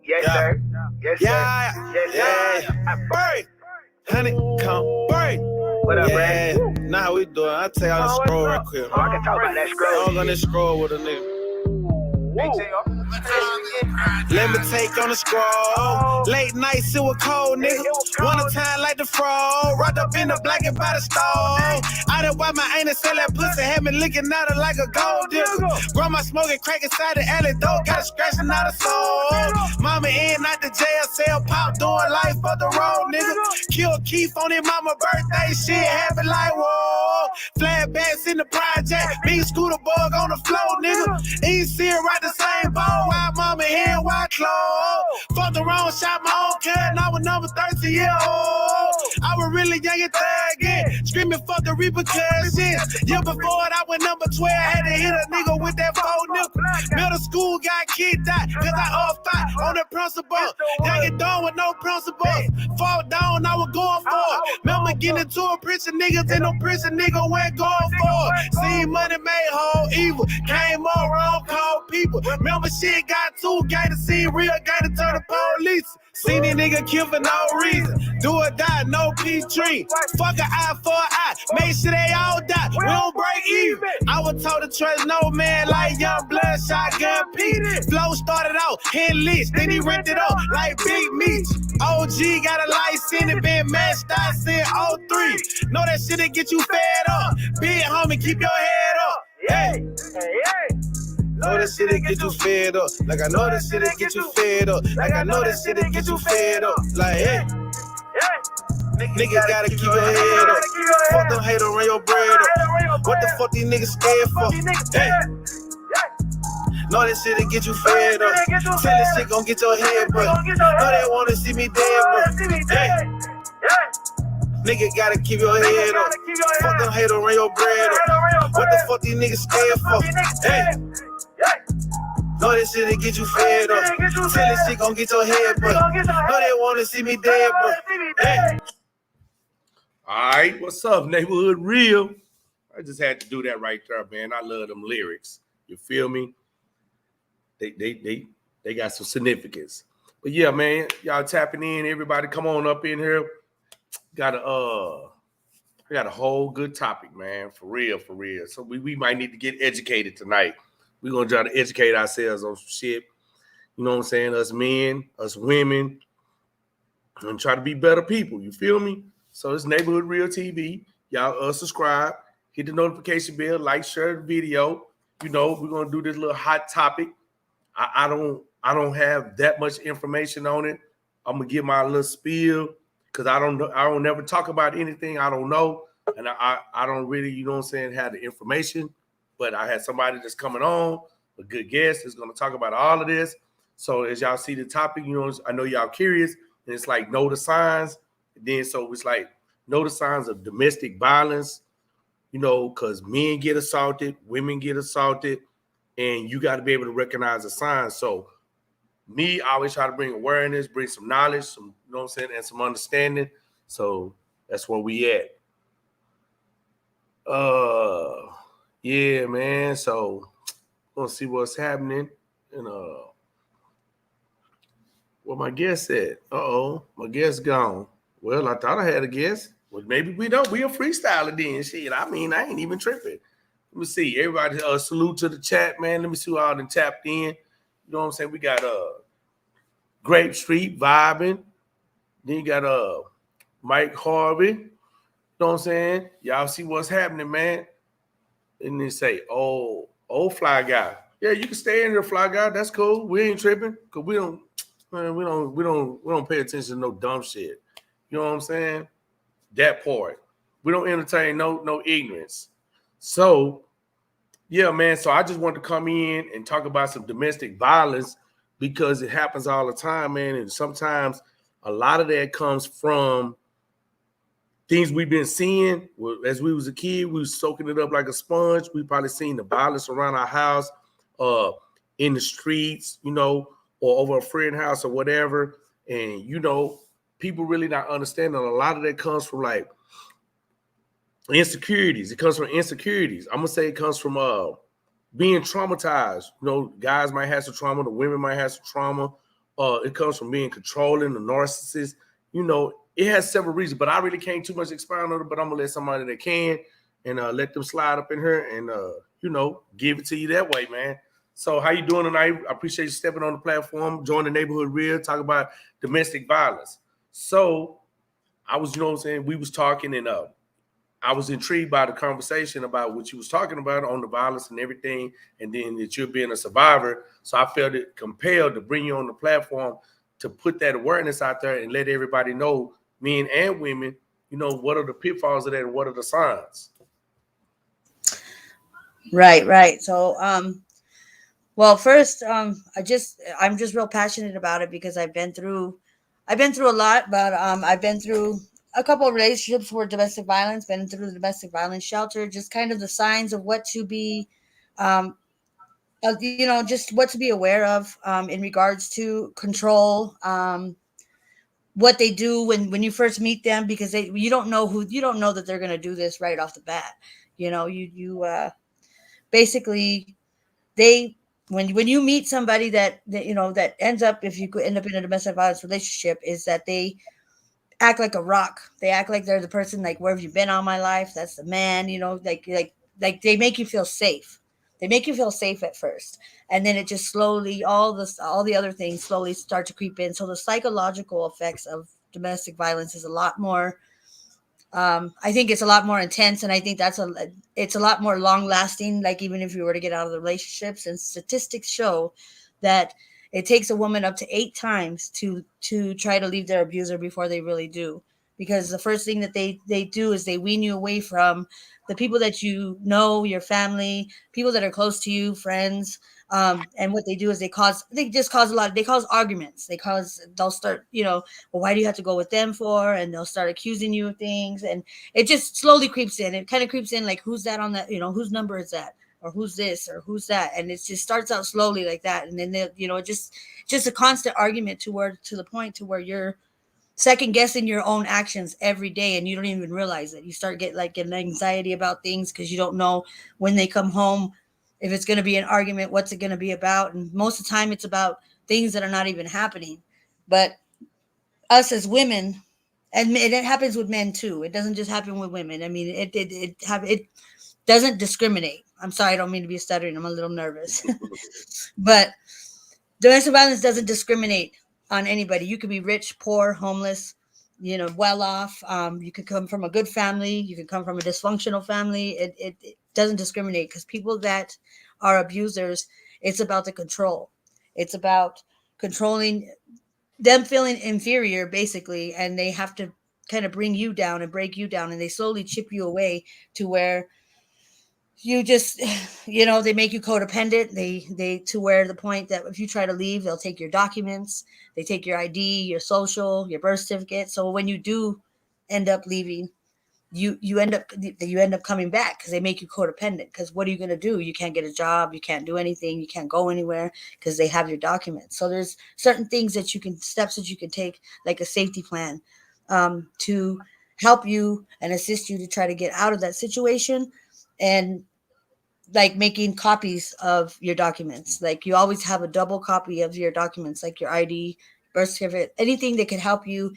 Yes, sir. Yes, sir. Yes, sir. Bird. Honeycomb. Bird. What up, Brad? Nah, how we doing? I'll tell y'all the scroll right quick. Oh, I can talk about that scroll. I was on this scroll with a nigga. Let me take on the scroll. Late night, it was cold, nigga. Winter time like the frog. Wrapped up in the blanket by the stove. I done wipe my anus, sell that pussy, had me looking at her like a gold digger. Grandma smoking crack inside the alley door, got a scratching out of soul. Mama in, not the jail cell, pop doing life for the road, nigga. Kill Keith on his mama birthday, shit happen like whoa. Flashbacks in the project, big scooter bug on the floor, nigga. Ain't see it right the same ball. Why mama here, why clothes? Fuck the wrong, shot my own cut, I was number 13-year-old. I was really young and thuggin', screaming fuck the repercussions. Year before I went number 12, had to hit a nigga with that 4 nipple. Middle school got kicked out, cause I fight on the principle. Young and done with no principles. Fall down, I was going for it. Remember getting into a prison niggas and no prison nigga went going for it. See money made whole evil, came up wrong, called people. Remember shit got too gay to see real gay to turn the police. Seen these nigga kill for no reason. Do or die, no P3. Fuck an eye for an eye. Make sure they all die. We don't break even. I was told to trust no man like Young Blood, Shotgun Pete. Flow started out, hit list, then he ripped it up like Big Meat. OG got a license, it been matched out since 03. Know that shit'll get you fed up. Big homie, keep your head up. Hey. Know that shit'll get you fed up. Like I know that shit'll get you fed up. Like I know that shit'll get you fed up. Like hey, niggas gotta keep your head up. Fuck them haters, run your bread up. What the fuck these niggas scared for? Hey, know that shit'll get you fed up. Tell this shit gon' get your head, bro. Know they wanna see me dead, bro. Hey. Nigga gotta keep your head up. Fuck them haters, run your bread up. What the fuck these niggas scared for? Hey. Know this shit'll get you fed up. Tell this shit gon' get your head, bro. Know they wanna see me dead, bro. Hey. All right, what's up, Neighborhood Real? I just had to do that right there, man. I love them lyrics. You feel me? They got some significance. But yeah, man, y'all tapping in. Everybody, come on up in here. I got a whole good topic, man. For real. So we might need to get educated tonight. We're gonna try to educate ourselves on some shit. You know what I'm saying? Us men, us women, and try to be better people. You feel me? So it's Neighborhood Real TV. Y'all subscribe, hit the notification bell, like, share the video. You know, we're gonna do this little hot topic. I don't have that much information on it. I'm gonna give my little spiel because I don't never talk about anything I don't know. And I don't really, you know what I'm saying, have the information. But I had somebody that's coming on, a good guest, that's gonna talk about all of this. So as y'all see the topic, you know, I know y'all curious, and it's like know the signs. And then so it's like know the signs of domestic violence, you know, because men get assaulted, women get assaulted, and you got to be able to recognize the signs. So me, I always try to bring awareness, bring some knowledge, some, you know what I'm saying, and some understanding. So that's where we at. Yeah, man. So we'll see what's happening. And where my guest at? My guest gone. Well, I thought I had a guest. Well, maybe we don't. We a freestyler then. Shit. I mean, I ain't even tripping. Let me see. Everybody, salute to the chat, man. Let me see who all done tapped in. You know what I'm saying? We got Grape Street vibing. Then you got Mike Harvey. You know what I'm saying? Y'all see what's happening, man. And then say, old fly guy. Yeah, you can stay in here, fly guy. That's cool. We ain't tripping because we don't pay attention to no dumb shit. You know what I'm saying? That part. We don't entertain no ignorance. So, yeah, man. So I just wanted to come in and talk about some domestic violence because it happens all the time, man. And sometimes a lot of that comes from things we've been seeing. As we was a kid, we was soaking it up like a sponge. We probably seen the violence around our house, in the streets, you know, or over a friend's house or whatever. And, you know, people really not understanding. A lot of that comes from like insecurities. It comes from insecurities. I'm going to say it comes from being traumatized. You know, guys might have some trauma. The women might have some trauma. It comes from being controlling, the narcissist. It has several reasons, but I really can't too much expound on it. But I'm gonna let somebody that can and let them slide up in here and give it to you that way, man. So how you doing tonight? I appreciate you stepping on the platform, join the neighborhood real, talk about domestic violence. So I was, what I'm saying, we was talking and I was intrigued by the conversation about what you was talking about on the violence and everything, and then that you're being a survivor. So I felt it compelled to bring you on the platform to put that awareness out there and let everybody know, men and women, what are the pitfalls of that and what are the signs. Right. So, well, first, I'm just real passionate about it because I've been through a lot, but I've been through a couple of relationships for domestic violence, been through the domestic violence shelter, just kind of the signs of what to be, um, just what to be aware of, in regards to control, what they do when you first meet them, because you don't know that they're going to do this right off the bat. You basically they when you meet somebody that ends up, if you could end up in a domestic violence relationship, is that they act like a rock. They act like they're the person, like, where have you been all my life? That's the man, like they make you feel safe. They make you feel safe at first, and then it just slowly, all the other things slowly start to creep in. So the psychological effects of domestic violence is a lot more, I think it's a lot more intense, and I think it's a lot more long lasting. Like, even if you were to get out of the relationships, and statistics show that it takes a woman up to 8 times to try to leave their abuser before they really do. Because the first thing that they do is they wean you away from the people that your family, people that are close to you, friends. And what they do is they cause arguments. They'll start, well, why do you have to go with them for? And they'll start accusing you of things. And it just slowly creeps in. It kind of creeps in, like, who's that on that, whose number is that? Or who's this, or who's that? And it just starts out slowly like that. And then just a constant argument to the point to where you're second guessing your own actions every day, and you don't even realize it. You start getting anxiety about things because you don't know when they come home, if it's going to be an argument, what's it going to be about. And most of the time it's about things that are not even happening. But us as women, and it happens with men too, it doesn't just happen with women. I mean, it doesn't discriminate. I'm sorry, I don't mean to be stuttering, I'm a little nervous. But domestic violence doesn't discriminate on anybody. You could be rich, poor, homeless, well off. You could come from a good family. You could come from a dysfunctional family. It doesn't discriminate, because people that are abusers, it's about the control. It's about controlling them, feeling inferior, basically, and they have to kind of bring you down and break you down, and they slowly chip you away to where you just they make you codependent. They to where the point that if you try to leave, they'll take your documents, they take your ID, your social, your birth certificate. So when you do end up leaving, you end up coming back, because they make you codependent. Because what are you going to do? You can't get a job, you can't do anything, you can't go anywhere, because they have your documents. So there's certain steps that you can take, like a safety plan, to help you and assist you to try to get out of that situation. And like making copies of your documents. Like, you always have a double copy of your documents, like your ID, birth certificate, anything that could help you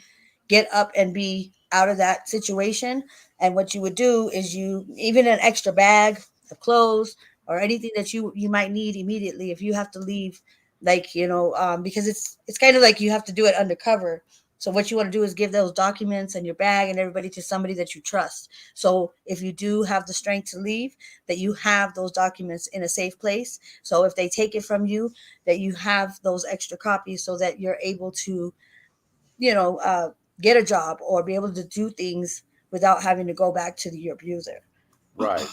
get up and be out of that situation. And what you would do is, even an extra bag of clothes or anything that you might need immediately if you have to leave, like, because it's kind of like you have to do it undercover. So what you want to do is give those documents and your bag and everybody to somebody that you trust. So if you do have the strength to leave, that you have those documents in a safe place. So if they take it from you, that you have those extra copies, so that you're able to, get a job or be able to do things without having to go back to your abuser. Right.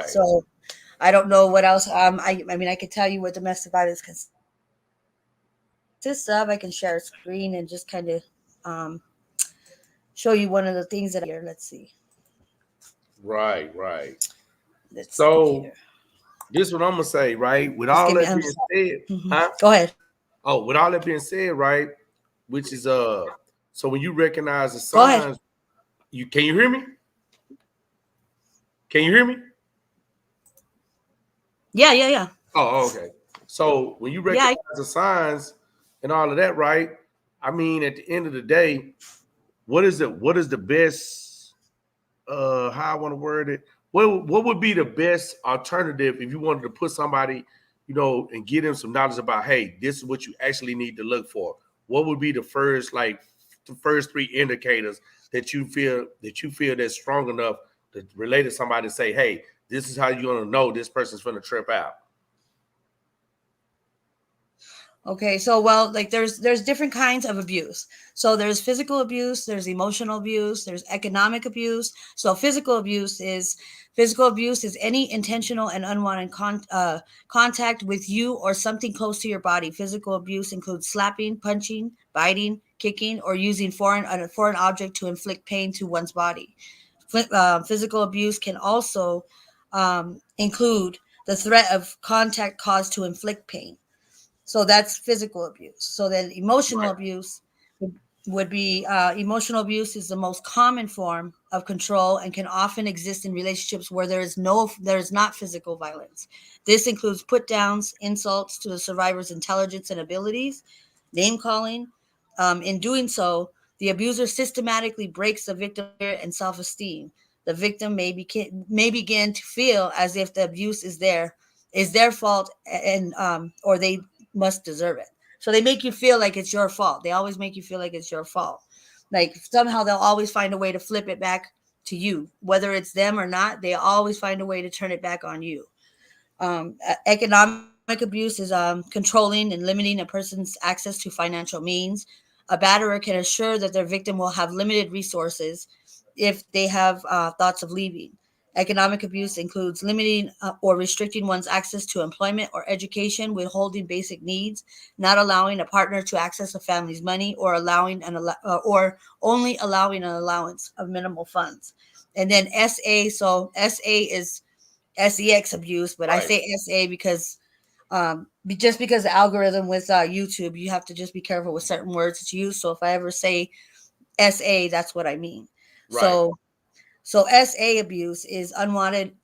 So I don't know what else. I mean, I could tell you what domestic violence consists of. I can share a screen and just kind of, show you one of the things that I have here. Let's see. Right. Let's see here. So this is what I'm gonna say, right? With Just all give me. that being said, huh? Go ahead. Oh, with all that being said, right? Which is so when you recognize the Go ahead. signs, can you hear me? Can you hear me? Yeah. Oh, okay. So when you Yeah. recognize the signs, and all of that, right? I mean, at the end of the day, what is the best how I want to word it? What would be the best alternative if you wanted to put somebody, and give them some knowledge about, hey, this is what you actually need to look for. What would be the first three indicators that you feel that's strong enough to relate to somebody to say, hey, this is how you're gonna know this person's gonna trip out. Okay, so well, like there's different kinds of abuse. So there's physical abuse, there's emotional abuse, there's economic abuse. So physical abuse is any intentional and unwanted contact with you or something close to your body. Physical abuse includes slapping, punching, biting, kicking, or using a foreign object to inflict pain to one's body. Physical abuse can also include the threat of contact caused to inflict pain. So that's physical abuse. So then emotional Right. abuse would be emotional abuse is the most common form of control and can often exist in relationships where there is not physical violence. This includes put downs, insults to the survivor's intelligence and abilities, name calling. In doing so, the abuser systematically breaks the victim's and self-esteem. The victim may begin to feel as if the abuse is their fault, and or they must deserve it. So they make you feel like it's your fault. They always make you feel like it's your fault. Like somehow they'll always find a way to flip it back to you, whether it's them or not. They always find a way to turn it back on you. Economic abuse is controlling and limiting a person's access to financial means. A batterer can assure that their victim will have limited resources if they have thoughts of leaving. Economic abuse includes limiting or restricting one's access to employment or education, withholding basic needs, not allowing a partner to access a family's money, or or only allowing an allowance of minimal funds. And then SA, so SA is sex abuse, but I Right. say SA because just because the algorithm with YouTube, you have to just be careful with certain words that you use. So if I ever say SA, that's what I mean. Right. So SA abuse is unwanted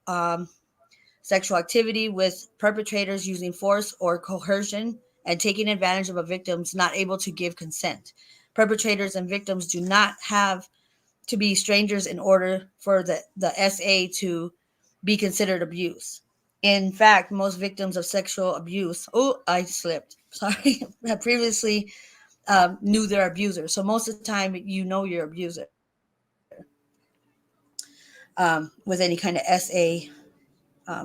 sexual activity with perpetrators using force or coercion and taking advantage of a victim's not able to give consent. Perpetrators and victims do not have to be strangers in order for the SA to be considered abuse. In fact, most victims of sexual abuse, oh, I slipped, sorry, have previously knew their abuser. So most of the time, you know your abuser with any kind of SA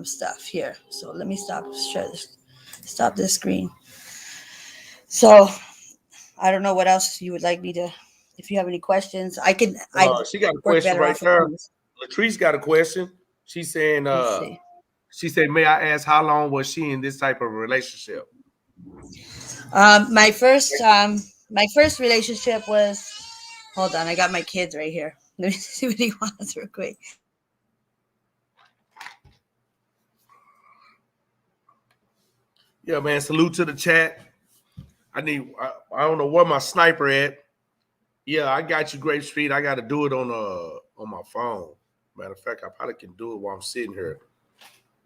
stuff here. So let me stop this screen. So I don't know what else you would like me to. If you have any questions, I She got a work question better right off of there. things. Latrice got a question. She's saying, Let's see. she said, may I ask how long was she in this type of relationship? Um, my first um, my first relationship was. Hold on, I got my kids right here. Let me see what he wants real quick. Yeah, man. Salute to the chat. I don't know where my sniper at. Yeah, I got you, Grape Street. I got to do it on my phone. Matter of fact, I probably can do it while I'm sitting here.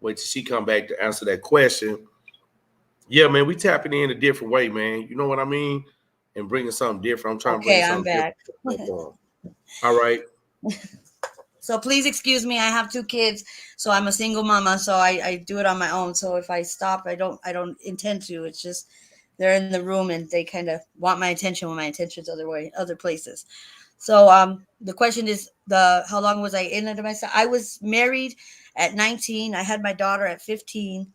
Wait till she come back to answer that question. Yeah, man, we tapping in a different way, man. You know what I mean? And bringing something different. I'm trying to bring Okay, I'm something different back. to the platform. All right. So please excuse me. I have two kids, so I'm a single mama. So I do it on my own. So if I stop, I don't intend to. It's just they're in the room and they kind of want my attention when my attention's other places. So the question is the how long was I in it myself? I was married at 19. I had my daughter at 15.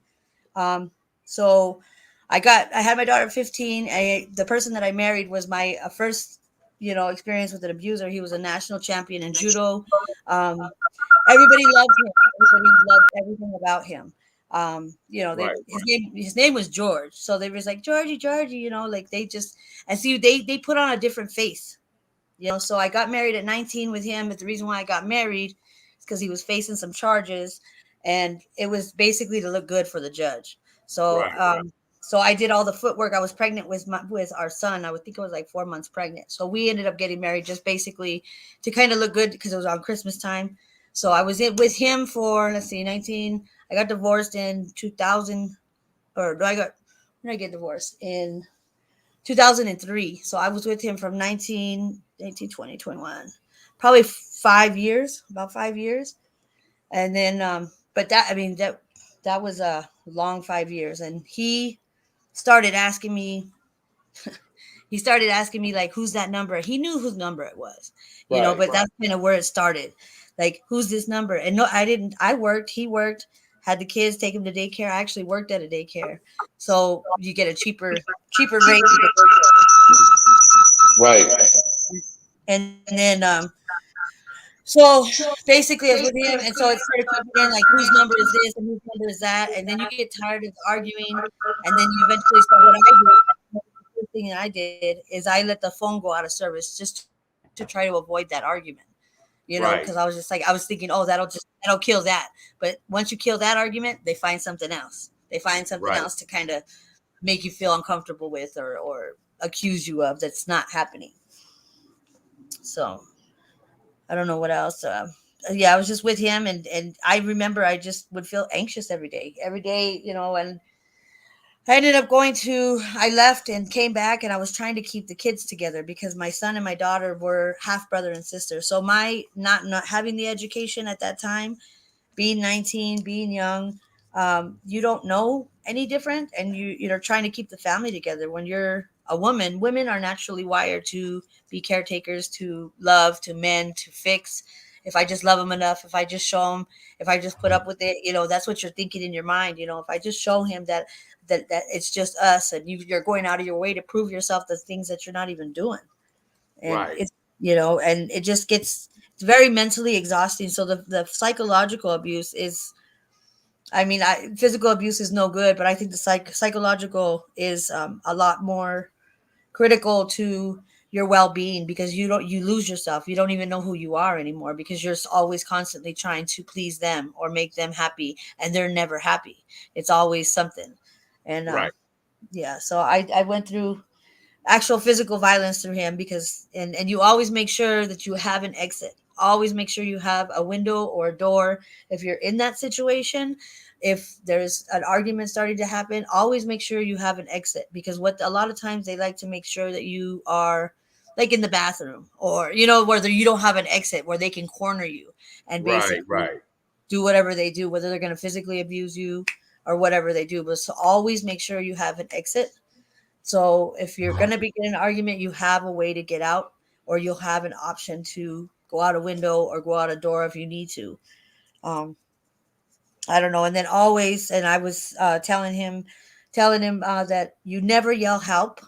Um, so I had my daughter at 15. The person that I married was my first, experience with an abuser. He was a national champion in judo. Um, everybody loved him. Everybody loved everything about him. Right. His name was George. So they was like, Georgie, like they just, and see, they put on a different face. So I got married at 19 with him, but the reason why I got married is because he was facing some charges, and it was basically to look good for the judge. So Right. so I did all the footwork. I was pregnant with our son. I would think I was like 4 months pregnant. So we ended up getting married just basically to kind of look good because it was on Christmas time. So I was with him for, let's see, 19. I got divorced in 2000, or do I got when did I get divorced? In 2003. So I was with him from 20, 21, probably 5 years, about 5 years. And then, but that, I mean, that was a long 5 years. And started asking me, he started asking me like, who's that number? He knew whose number it was, Right. but that's kind of where it started. Like, who's this number? And no, I didn't, I worked, he worked, had the kids, take him to daycare. I actually worked at a daycare. So you get a cheaper rate to get Right. and then so basically I was with him, and so it started coming in like, whose number is this and whose number is that, and then you get tired of arguing, and then you eventually, so what I did, the first thing that I did is I let the phone go out of service just to try to avoid that argument, because I was just like, I was thinking, oh, that'll kill that. But once you kill that argument, they find something else. They find something else to Right. kind of make you feel uncomfortable with, or accuse you of that's not happening. So I don't know what else. Yeah, I was just with him, and I remember I just would feel anxious every day, and I ended up I left and came back, and I was trying to keep the kids together because my son and my daughter were half brother and sister. So my not having the education at that time, being 19, being young, you don't know any different, and you're trying to keep the family together. When you're a woman, women are naturally wired to be caretakers, to love, to mend, to fix. If I just love them enough, if I just show them, if I just put up with it, that's what you're thinking in your mind. If I just show him that it's just us, and you're going out of your way to prove yourself the things that you're not even doing, and Right. and it just gets, it's very mentally exhausting. So the psychological abuse is, I mean, physical abuse is no good, but I think the psychological is a lot more critical to your well-being, because you lose yourself. You don't even know who you are anymore, because you're always constantly trying to please them or make them happy, and they're never happy. It's always something. And Right. yeah, so I went through actual physical violence through him, because and you always make sure that you have an exit. Always make sure you have a window or a door if you're in that situation. If there's an argument starting to happen, always make sure you have an exit, because what a lot of times they like to make sure that you are like in the bathroom, or where you don't have an exit where they can corner you and Right. basically Right. do whatever they do, whether they're going to physically abuse you or whatever they do. But so always make sure you have an exit. So if you're going to be in an argument, you have a way to get out, or you'll have an option to go out a window or go out a door if you need to. Um, I don't know. And then always, and I was telling him that you never yell help.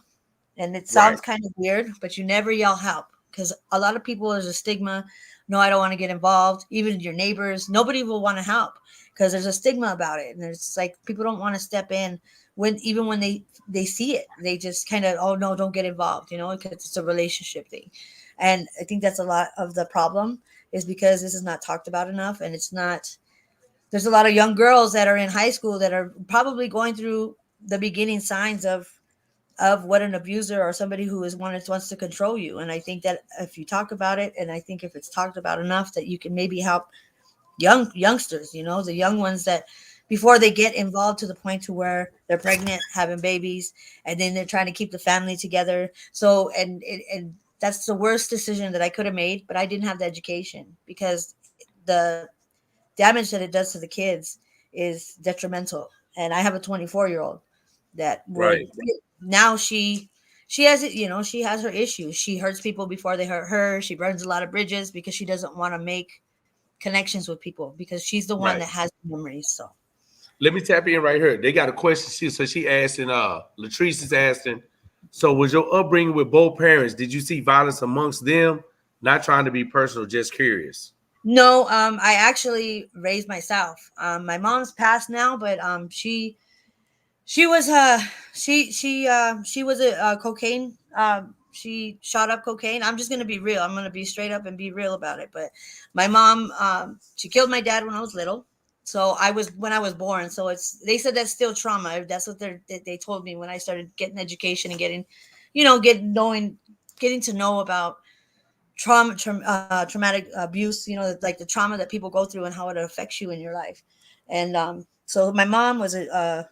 And it Right. sounds kind of weird, but you never yell help, because a lot of people, there's a stigma. No, I don't want to get involved. Even your neighbors, nobody will want to help because there's a stigma about it. And it's like people don't want to step in even when they see it. They just kind of, oh no, don't get involved, because it's a relationship thing. And I think that's a lot of the problem, is because this is not talked about enough, and it's not. There's a lot of young girls that are in high school that are probably going through the beginning signs of what an abuser or somebody who wants to control you. And I think that if you talk about it, and I think if it's talked about enough, that you can maybe help youngsters, the young ones that before they get involved to the point to where they're pregnant, having babies, and then they're trying to keep the family together. So, and that's the worst decision that I could have made, but I didn't have the education, because the damage that it does to the kids is detrimental. And I have a 24-year-old that would, Right. now she has it, she has her issues. She hurts people before they hurt her. She burns a lot of bridges because she doesn't want to make connections with people, because she's the one Right. that has memories. So Let me tap in right here. They got a question. She asking, Latrice is asking, so was your upbringing with both parents? Did you see violence amongst them? Not trying to be personal, just curious. no, I actually raised myself. My mom's passed now, but she was she was a cocaine. She shot up cocaine. I'm just gonna be real. I'm gonna be straight up and be real about it. But my mom, she killed my dad when I was little. So when I was born. So they said that's still trauma. That's what they told me when I started getting education and getting, getting to know about traumatic abuse. Like the trauma that people go through and how it affects you in your life. And so my mom was an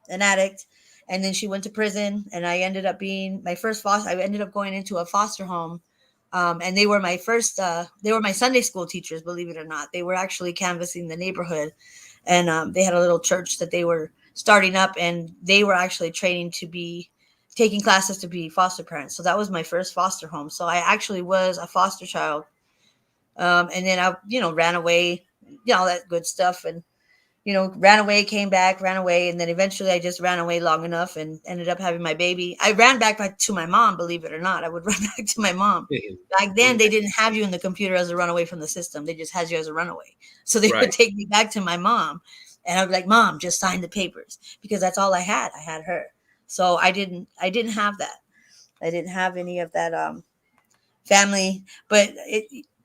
addict, and then she went to prison, and I ended up being my first foster. I ended up going into a foster home, and they were my first. They were my Sunday school teachers, believe it or not. They were actually canvassing the neighborhood, and they had a little church that they were starting up, and they were actually training to be taking classes to be foster parents. So that was my first foster home. So I actually was a foster child, and then I, ran away, all that good stuff, and ran away, came back, ran away, and then eventually I just ran away long enough and ended up having my baby. I ran back to my mom, believe it or not. I would run back to my mom. Back then, they didn't have you in the computer as a runaway from the system. They just had you as a runaway. So they would take me back to my mom, and I would be like, "Mom, just sign the papers," because that's all I had. I had her. So I didn't have that. I didn't have any of that family. But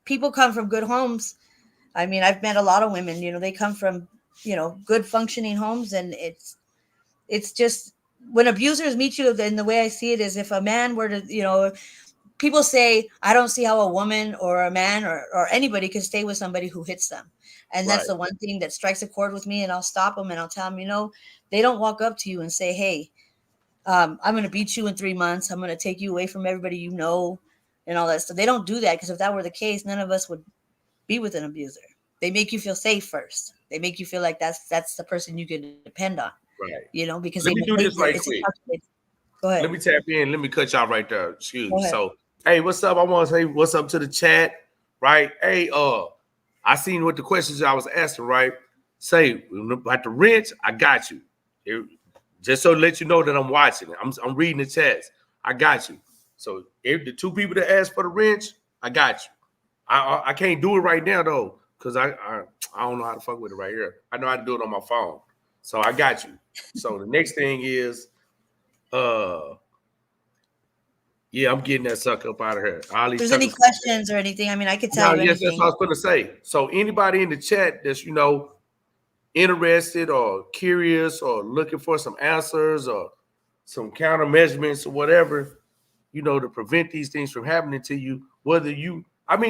people come from good homes. I mean, I've met a lot of women, they come from, good functioning homes, and it's just when abusers meet you, then the way I see it is, if a man were to, people say, I don't see how a woman or a man or anybody could stay with somebody who hits them. And that's the one thing that strikes a chord with me, and I'll stop them and I'll tell them, they don't walk up to you and say, hey, I'm going to beat you in 3 months. I'm going to take you away from everybody, and all that stuff. They don't do that, because if that were the case, none of us would be with an abuser. They make you feel safe first. They make you feel like that's the person you can depend on. Right. Because let me do this right quick. Go ahead. Let me tap in. Let me cut y'all right there. Excuse me. So, hey, what's up? I want to say what's up to the chat. Right. Hey, I seen what the questions I was asking. Right. Say about the rent. I got you. Just so to let you know that I'm watching it. I'm reading the chats. I got you. So if the two people that asked for the wrench, I got you. I can't do it right now though, because I don't know how to fuck with it right here. I know how to do it on my phone. So I got you. So the next thing is, yeah, I'm getting that sucker up out of here. If there's any questions or anything, I mean, I could tell you anything. Yes, that's what I was going to say. So anybody in the chat that's, interested or curious or looking for some answers or some countermeasurements or whatever, to prevent these things from happening to you,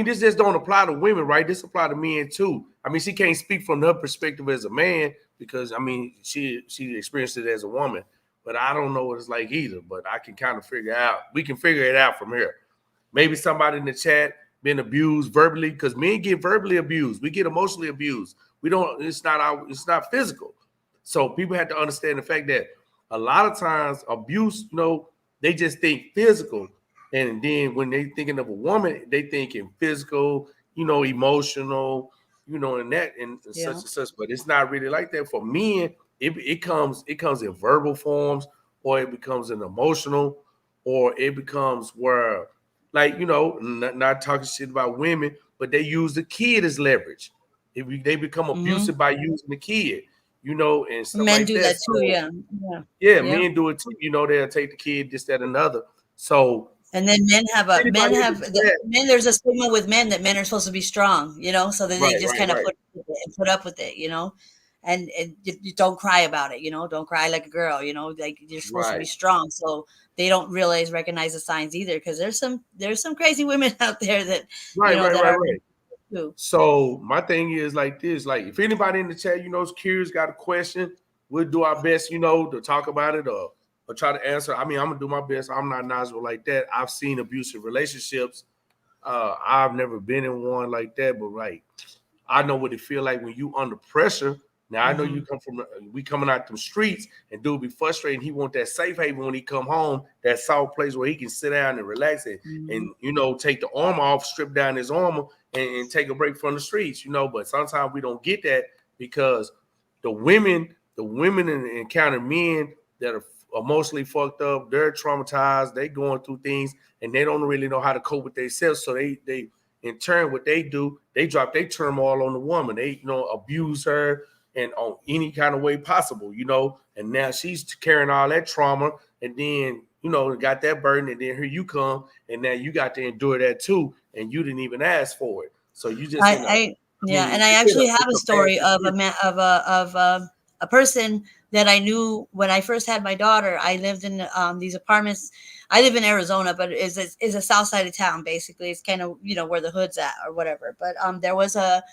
this just don't apply to women, right? This apply to men too. I mean, she can't speak from her perspective as a man because, she experienced it as a woman, but I don't know what it's like either, but I can kind of we can figure it out from here. Maybe somebody in the chat been abused verbally, because men get verbally abused. We get emotionally abused. It's not physical. So people have to understand the fact that a lot of times abuse, they just think physical. And then when they thinking of a woman, they thinking physical, emotional, and that and such and such. But it's not really like that. For men, it comes in verbal forms, or it becomes an emotional, or it becomes where, like, not talking shit about women, but they use the kid as leverage. They become abusive by using the kid, and stuff men like do that too. Yeah, men do it too. They'll take the kid, this, that, another. So, and then men there's a stigma with men that men are supposed to be strong, so then they just kind of put up with it, and you don't cry about it, don't cry like a girl, like you're supposed to be strong. So they don't recognize the signs either, because there's some crazy women out there that right. So my thing is like this: like, if anybody in the chat, is curious, got a question, we'll do our best, to talk about it or try to answer. I'm gonna do my best. I'm not knowledgeable like that. I've seen abusive relationships. I've never been in one like that, but I know what it feel like when you under pressure. Now I know you we coming out them streets, and dude be frustrated. He want that safe haven when he come home, that soft place where he can sit down and relax and take the armor off, strip down his armor, and take a break from the streets. But sometimes we don't get that, because the women encounter men that are emotionally fucked up. They're traumatized. They going through things, and they don't really know how to cope with themselves. So they in turn, what they do, they drop their turmoil on the woman. They abuse her and on any kind of way possible, and now she's carrying all that trauma, and then, got that burden, and then here you come, and now you got to endure that too, and you didn't even ask for it. So you just, and I actually have a story of a person that I knew when I first had my daughter. I lived in these apartments. I live in Arizona, but is a south side of town. Basically, it's kind of where the hood's at or whatever. But there was a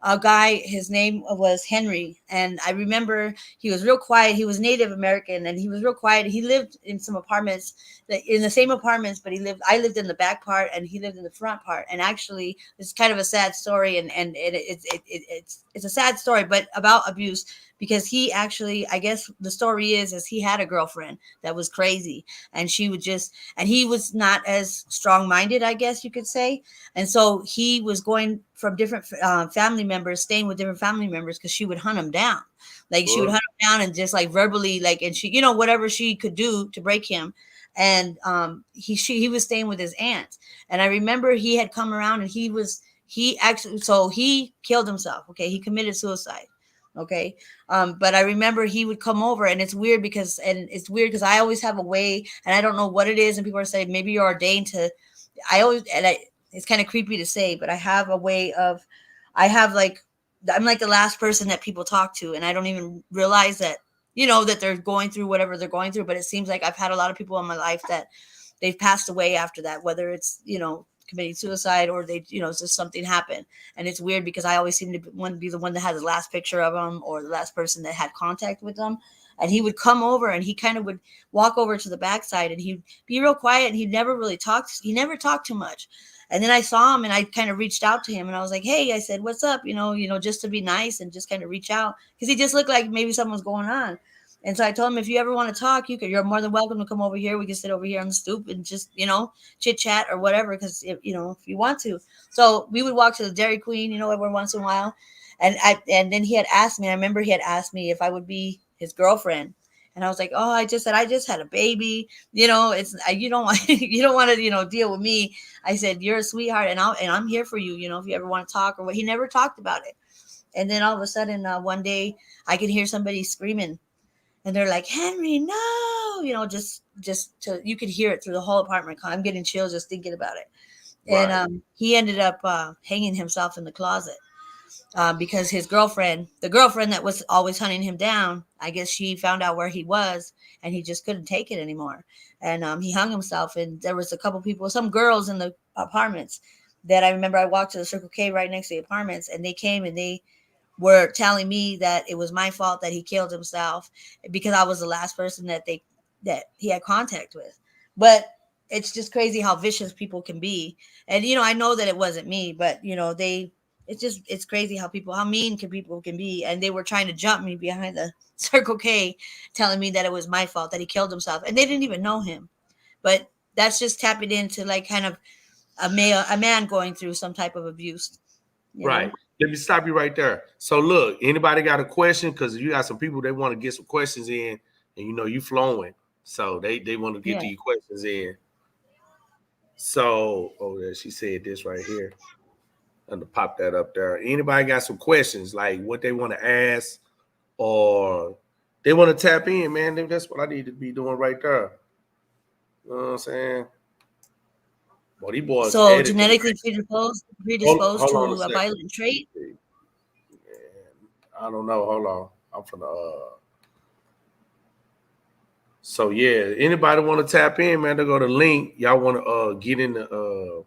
a guy. His name was Henry, and I remember he was real quiet. He was Native American, and he was real quiet. He lived in some apartments, in the same apartments, but I lived in the back part, and he lived in the front part. And actually, it's kind of a sad story, and it's a sad story, but about abuse, because he actually, I guess the story is he had a girlfriend that was crazy, and she would just, and he was not as strong minded, I guess you could say. And so he was going from different family members, staying with different family members, because she would hunt him down. Like she would hunt him down and just like verbally, like, and she, whatever she could do to break him. And he was staying with his aunt. And I remember he had come around, and he actually, so he killed himself. Okay. He committed suicide. Okay. But I remember he would come over, and it's weird because I always have a way, and I don't know what it is. And people are saying, maybe you're ordained to, it's kind of creepy to say, but I have a way of, I'm like the last person that people talk to, and I don't even realize that, that they're going through whatever they're going through. But it seems like I've had a lot of people in my life that they've passed away after that, whether it's, committing suicide, or they, just something happened. And it's weird because I always seem to be the one that has the last picture of them, or the last person that had contact with them. And he would come over, and he kind of would walk over to the backside, and he'd be real quiet, and he never really talked. He never talked too much. And then I saw him, and I kind of reached out to him, and I was like, hey, I said, what's up? Just to be nice and just kind of reach out, because he just looked like maybe something was going on. And so I told him, if you ever want to talk, you're more than welcome to come over here. We can sit over here on the stoop and just, chit chat or whatever. Because, if you want to. So we would walk to the Dairy Queen, every once in a while. And then he had asked me, I remember he had asked me if I would be his girlfriend. And I was like, oh, I just had a baby. It's, you don't want, you don't want to, deal with me. I said, you're a sweetheart, and I'm here for you. If you ever want to talk or what. He never talked about it. And then all of a sudden, one day I could hear somebody screaming. And they're like, Henry, no, just to, you could hear it through the whole apartment. I'm getting chills just thinking about it. Right. And he ended up hanging himself in the closet because his girlfriend, the girlfriend that was always hunting him down, I guess she found out where he was, and he just couldn't take it anymore. And he hung himself. And there was a couple people, some girls in the apartments that I remember. I walked to the Circle K right next to the apartments, and they came and they were telling me that it was my fault that he killed himself, because I was the last person that he had contact with. But it's just crazy how vicious people can be. And, I know that it wasn't me, but, it's crazy how mean people can be. And they were trying to jump me behind the Circle K, telling me that it was my fault that he killed himself. And they didn't even know him. But that's just tapping into like kind of a man going through some type of abuse. Right. Let me stop you right there. So look, anybody got a question? Because you got some people, they want to get some questions in, and you flowing. So they want to get these questions in. So, she said this right here. I'm going to pop that up there. Anybody got some questions, like what they want to ask, or they want to tap in, man? That's what I need to be doing right there. You know what I'm saying? Well, these boys. So genetically predisposed to a violent trait? I don't know. Hold on. I'm finna So yeah, anybody want to tap in, man? They go to link. Y'all want to get in the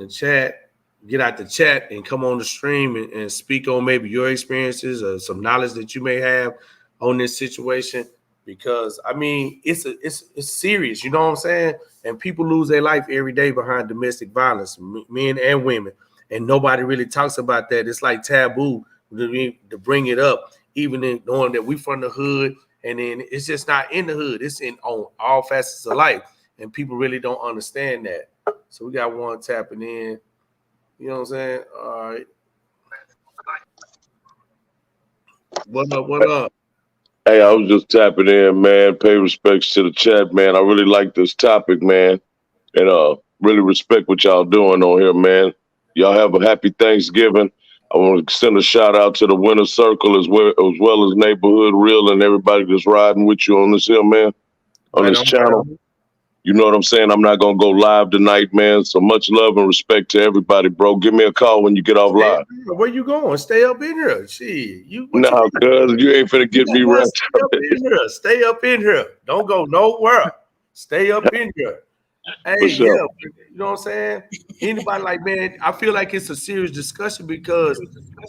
chat, get out the chat and come on the stream and speak on maybe your experiences or some knowledge that you may have on this situation. Because I mean, it's serious, you know what I'm saying? And people lose their life every day behind domestic violence, men and women, and nobody really talks about that. It's like taboo to bring it up, even in knowing that we from the hood, and then it's just not in the hood. It's on all facets of life, and people really don't understand that. So we got one tapping in. You know what I'm saying? All right. What up? What up? Hey, I was just tapping in, man. Pay respects to the chat, man. I really like this topic, man. And really respect what y'all doing on here, man. Y'all have a happy Thanksgiving. I want to send a shout out to the Winter Circle as well as Neighborhood Real and everybody that's riding with you on this here, man. On this channel. You know what I'm saying? I'm not going to go live tonight, man. So much love and respect to everybody, bro. Give me a call when you get off live. Where you going? Stay up in here. Shit. No, cuz you ain't finna get me wrecked. Stay up in here. Stay up in here. Don't go nowhere. Stay up in here. Hey, For yeah, sure. you know what I'm saying? Anybody like, man, I feel like it's a serious discussion because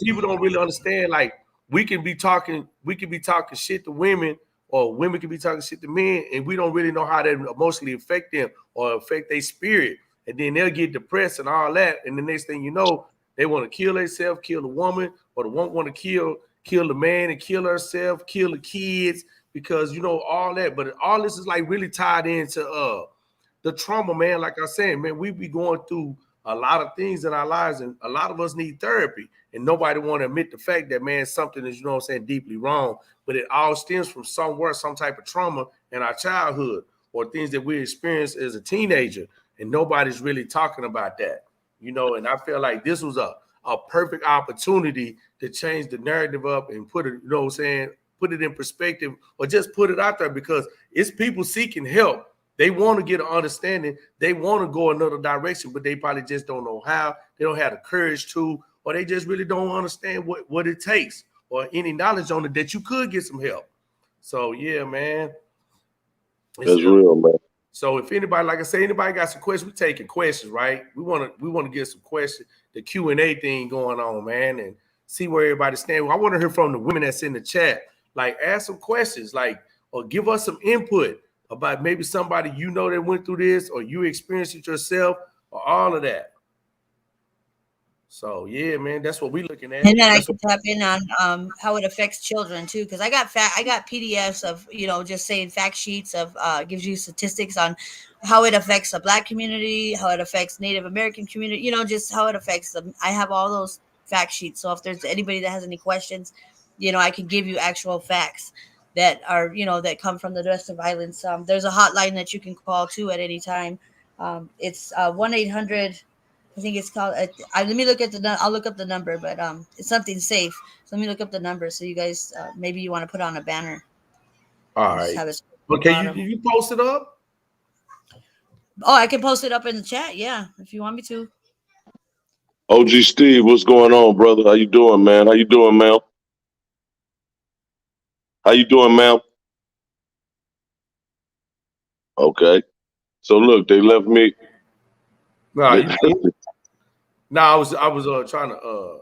people don't really understand. Like, we can be talking shit to women, or women can be talking shit to men, and we don't really know how that emotionally affect them or affect their spirit. And then they'll get depressed and all that. And the next thing you know, they want to kill themselves, kill the woman, or the woman want to kill the man and kill herself, kill the kids, because you know all that. But all this is like really tied into the trauma, man. Like I said, man, we be going through a lot of things in our lives, and a lot of us need therapy. And nobody want to admit the fact that, man, something is, you know what I'm saying, deeply wrong. But it all stems from somewhere, some type of trauma in our childhood or things that we experienced as a teenager. And nobody's really talking about that, you know. And I feel like this was a perfect opportunity to change the narrative up and put it, you know what I'm saying, put it in perspective, or just put it out there, because it's people seeking help. They want to get an understanding. They want to go another direction, but they probably just don't know how. They don't have the courage to, or they just really don't understand what it takes, or any knowledge on it that you could get some help. So yeah, man. That's real, man. So if anybody, like I say, anybody got some questions, we taking questions, right? We want to get some questions, the Q&A thing going on, man, and see where everybody stands. I want to hear from the women that's in the chat. Like, ask some questions, like, or give us some input about maybe somebody you know that went through this, or you experienced it yourself, or all of that. So yeah, man, that's what we're looking at. And then I That's can tap in on how it affects children too, because I got PDFs of, you know, just saying fact sheets of gives you statistics on how it affects the Black community, how it affects Native American community, you know, just how it affects them. I have all those fact sheets. So if there's anybody that has any questions, you know, I can give you actual facts that are, you know, that come from the domestic violence. There's a hotline that you can call too at any time. It's 1-800. I think it's called. Let me look at I'll look up the number, but it's something safe. So let me look up the number, so you guys maybe you want to put on a banner. all right. Okay, you post it up. Oh, I can post it up in the chat. Yeah, if you want me to. OG Steve, what's going on, brother? How you doing, man? How you doing, ma'am? How you doing, ma'am? Okay. So look, they left me. No, no, I was trying to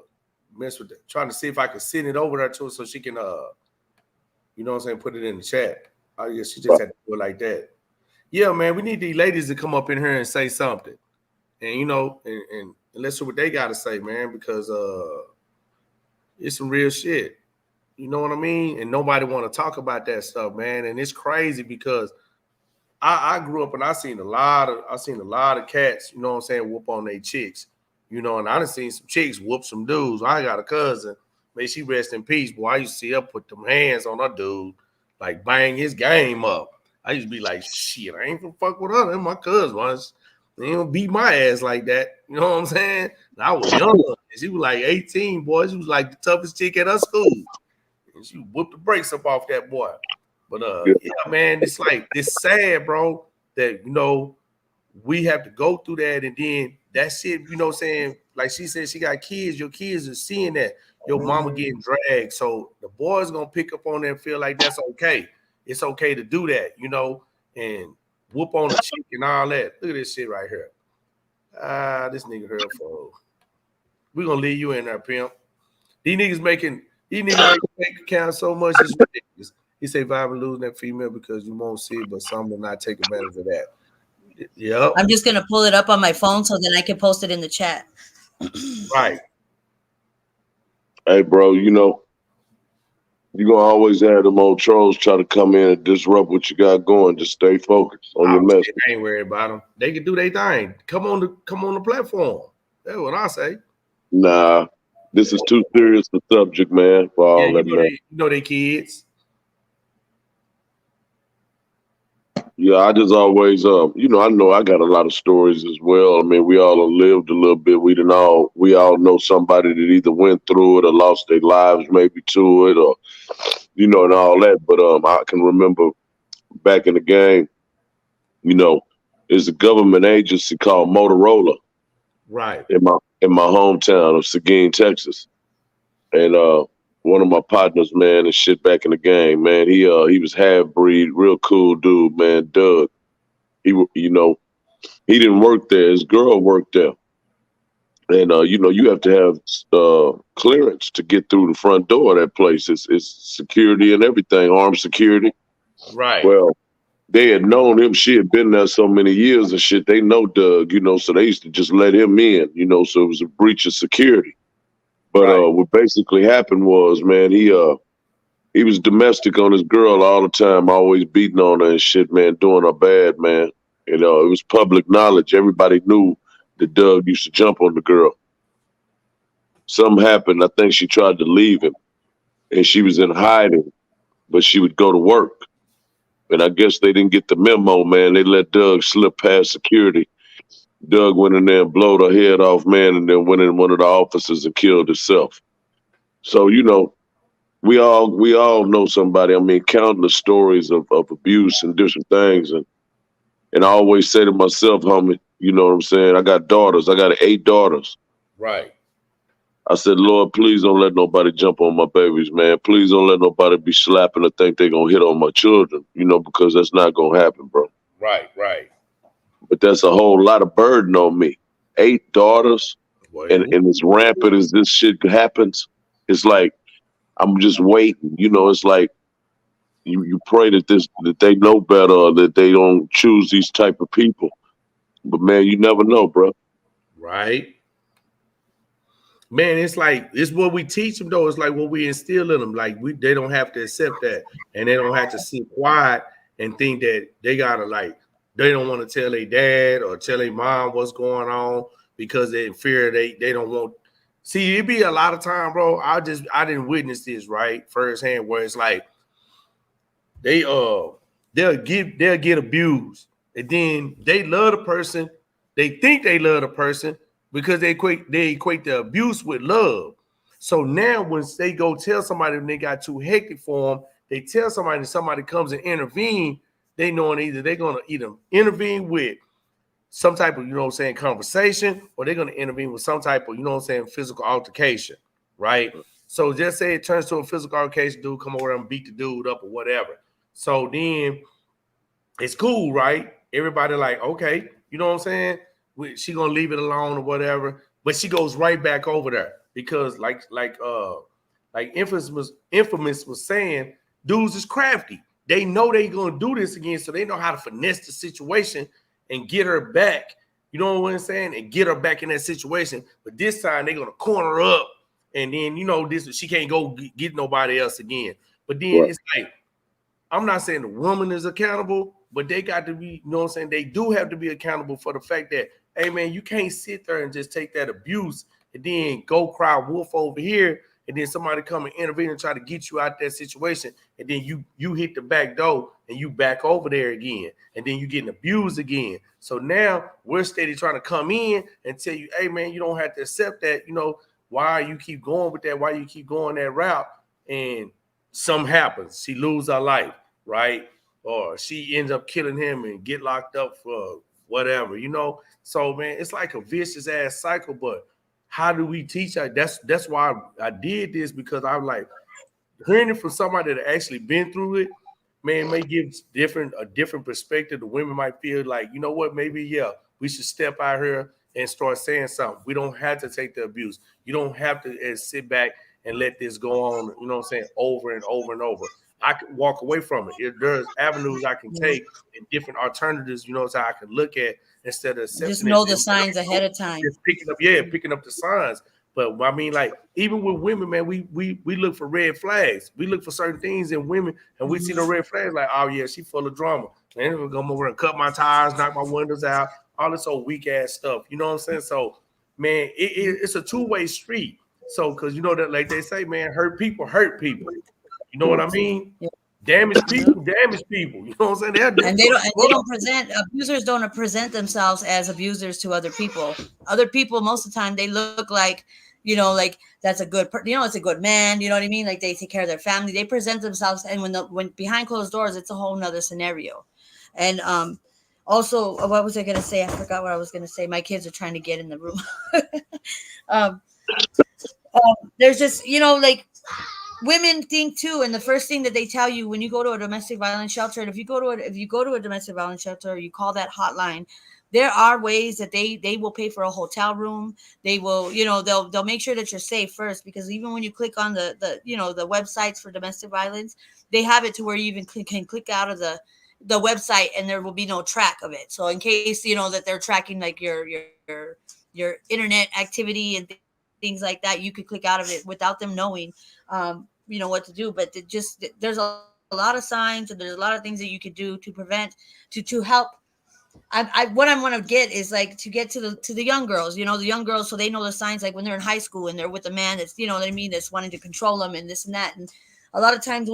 mess with it, trying to see if I could send it over there to her so she can you know what I'm saying, put it in the chat. I guess she just had to do it like that. Yeah, man, we need these ladies to come up in here and say something. And you know, and let's see what they gotta say, man, because it's some real shit. You know what I mean? And nobody want to talk about that stuff, man. And it's crazy because I grew up and I seen a lot of cats, you know what I'm saying, whoop on their chicks. You know, and I done seen some chicks whoop some dudes. I got a cousin, may she rest in peace. Boy, I used to see her put them hands on her dude, like bang his game up. I used to be like, shit, I ain't gonna fuck with her. Them my cousin once. They don't beat my ass like that. You know what I'm saying? And I was young. And she was like 18, boy. She was like the toughest chick at her school. And she whooped the brakes up off that boy. But yeah, man, it's like, it's sad, bro, that, you know, we have to go through that, and then that shit, you know what I'm saying? Like she said, she got kids. Your kids are seeing that your mama getting dragged. So the boys gonna pick up on that and feel like that's okay. It's okay to do that, you know, and whoop on a chick and all that. Look at this shit right here. This nigga here for. We gonna leave you in there, pimp. These niggas making bank account so much, it's ridiculous. He say Vibe losing that female because you won't see it, but some will not take advantage of that. Yep. I'm just gonna pull it up on my phone so then I can post it in the chat. Right. Hey, bro, you know, you're going to always have them old trolls try to come in and disrupt what you got going. Just stay focused on your message. I ain't worried about them. They can do their thing. Come on the platform. That's what I say. Nah, this is too serious a subject, man, for all that, man. You know they kids. Yeah, I just always, you know I got a lot of stories as well. I mean, we all have lived a little bit. We all know somebody that either went through it or lost their lives maybe to it, or, you know, and all that. But I can remember back in the game, you know, there's a government agency called Motorola, right, in my hometown of Seguin, Texas, and one of my partners, man, and shit back in the game, man. He was half breed, real cool dude, man. Doug. You know, He didn't work there. His girl worked there. And you have to have clearance to get through the front door of that place. It's security and everything, armed security. Right. Well, they had known him. She had been there so many years and shit. They know Doug, so they used to just let him in, so it was a breach of security. But Right. what basically happened was, man, he was domestic on his girl all the time, always beating on her and shit, man, doing her bad, man. It was public knowledge. Everybody knew that Doug used to jump on the girl. Something happened. I think she tried to leave him, and she was in hiding, but she would go to work. And I guess they didn't get the memo, man. They let Doug slip past security. Doug went in there and blowed her head off, man, and then went in one of the offices and killed himself. So, we all know somebody. I mean, countless stories of abuse and different things. And I always say to myself, homie, you know what I'm saying? I got daughters. I got 8 daughters. Right. I said, Lord, please don't let nobody jump on my babies, man. Please don't let nobody be slapping or think they're going to hit on my children, because that's not going to happen, bro. Right. Right. But that's a whole lot of burden on me. 8 daughters, Boy, and as rampant as this shit happens, it's like I'm just waiting. It's like you pray that they know better, or that they don't choose these type of people. But man, you never know, bro. right. Man, it's what we teach them though. It's like what we instill in them. Like they don't have to accept that, and they don't have to sit quiet and think that they gotta they don't want to tell their dad or tell their mom what's going on because they fear they don't want. See, it be a lot of time, bro. I didn't witness this right firsthand where it's like they'll get abused, and then they love the person. They think they love the person because they equate the abuse with love. So now when they go tell somebody when they got too hectic for them, they tell somebody and somebody comes and intervene. They knowing either they're gonna intervene with some type of conversation, or they're gonna intervene with some type of physical altercation, right? So just say it turns to a physical altercation, dude come over and beat the dude up or whatever. So then it's cool, right? Everybody like, okay, you know what I'm saying? She gonna leave it alone or whatever, but she goes right back over there because like Infamous was saying, dudes is crafty. They know they gonna do this again, so they know how to finesse the situation and get her back. You know what I'm saying? And get her back in that situation. But this time they're gonna corner her up, and then she can't go get nobody else again. But then It's like, I'm not saying the woman is accountable, but they got to be, you know what I'm saying? They do have to be accountable for the fact that, hey man, you can't sit there and just take that abuse and then go cry wolf over here, and then somebody come and intervene and try to get you out that situation, and then you hit the back door and you back over there again, and then you getting abused again. So now we're steady trying to come in and tell you, hey man, you don't have to accept that. Why you keep going with that? Why you keep going that route? And something happens. She lose her life, right? Or she ends up killing him and get locked up for whatever, So man, it's like a vicious ass cycle. But how do we teach that? That's why I did this, because I'm like, hearing it from somebody that actually been through it, man, may give a different perspective. The women might feel like, you know what, maybe we should step out here and start saying something. We don't have to take the abuse. You don't have to sit back and let this go on, you know what I'm saying, over and over and over. I can walk away from it. There's avenues I can take and different alternatives, so I can look at instead of accepting just know it. the signs ahead of time. Just picking up the signs. But I mean, like, even with women, man, we look for red flags. We look for certain things in women, and we see the red flags, like, oh yeah, she full of drama. Man, we're gonna come over and cut my tires, knock my windows out, all this old weak ass stuff. You know what I'm saying? So, man, it's a two-way street. So, because that, like they say, man, hurt people hurt people. You know what I mean? Yeah. Damage people. You know what I'm saying? And they don't present, abusers don't present themselves as abusers to other people. Other people, most of the time, they look like, like that's a good, it's a good man. You know what I mean? Like they take care of their family. They present themselves, and when behind closed doors, it's a whole nother scenario. And also, what was I going to say? I forgot what I was going to say. My kids are trying to get in the room. There's just, like, women think too, and the first thing that they tell you when you go to a domestic violence shelter, and if you go to a domestic violence shelter, you call that hotline, there are ways that they will pay for a hotel room. They will, they'll make sure that you're safe first, because even when you click on the websites for domestic violence, they have it to where you even can click out of the website and there will be no track of it. So in case that they're tracking like your internet activity and things like that, you could click out of it without them knowing what to do. But there's a lot of signs and there's a lot of things that you could do to prevent, to help. What I want to get is like to get to the young girls, the young girls, so they know the signs, like when they're in high school and they're with a man that's, what I mean, that's wanting to control them and this and that. And a lot of times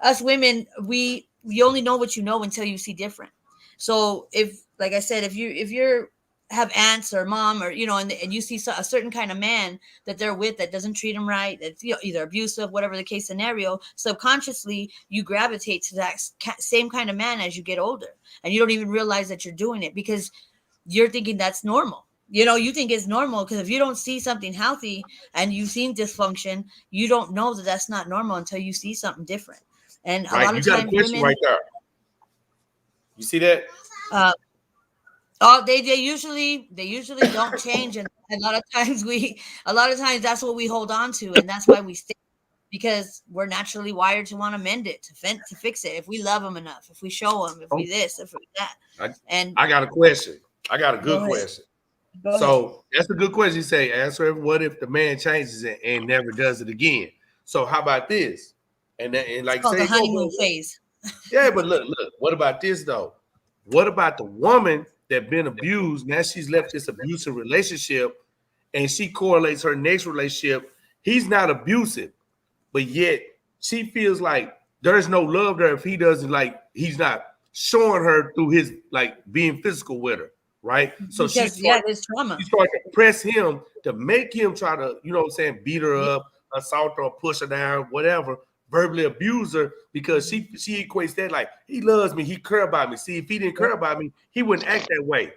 us women, we only know what you know until you see different. So if, like I said, if you're have aunts or mom or and you see a certain kind of man that they're with that doesn't treat them right, that's either abusive, whatever the case scenario, subconsciously you gravitate to that same kind of man as you get older, and you don't even realize that you're doing it because you're thinking that's normal. You think it's normal because if you don't see something healthy and you've seen dysfunction, you don't know that that's not normal until you see something different. And a lot of got times a question women, right there. You see that? They usually don't change, and a lot of times that's what we hold on to, and that's why we stay, because we're naturally wired to want to mend it, to fix it. If we love them enough, if we show them, if we this, if we that. I got a question. I got a good question. Go So ahead. that's a good question. You say, answer. What if the man changes it and never does it again? So how about this? And like It's called say the honeymoon phase. Yeah, but look. What about this though? What about the woman that been abused? Now she's left this abusive relationship, and she correlates her next relationship. He's not abusive, but yet she feels like there's no love there if he doesn't, like, he's not showing her through his, like, being physical with her, right? So Because there's trauma. She started to press him to make him try to, beat her up, assault her, push her down, whatever, verbally abuse her, because she equates that like, he loves me, he care about me. See, if he didn't care about me, he wouldn't act that way.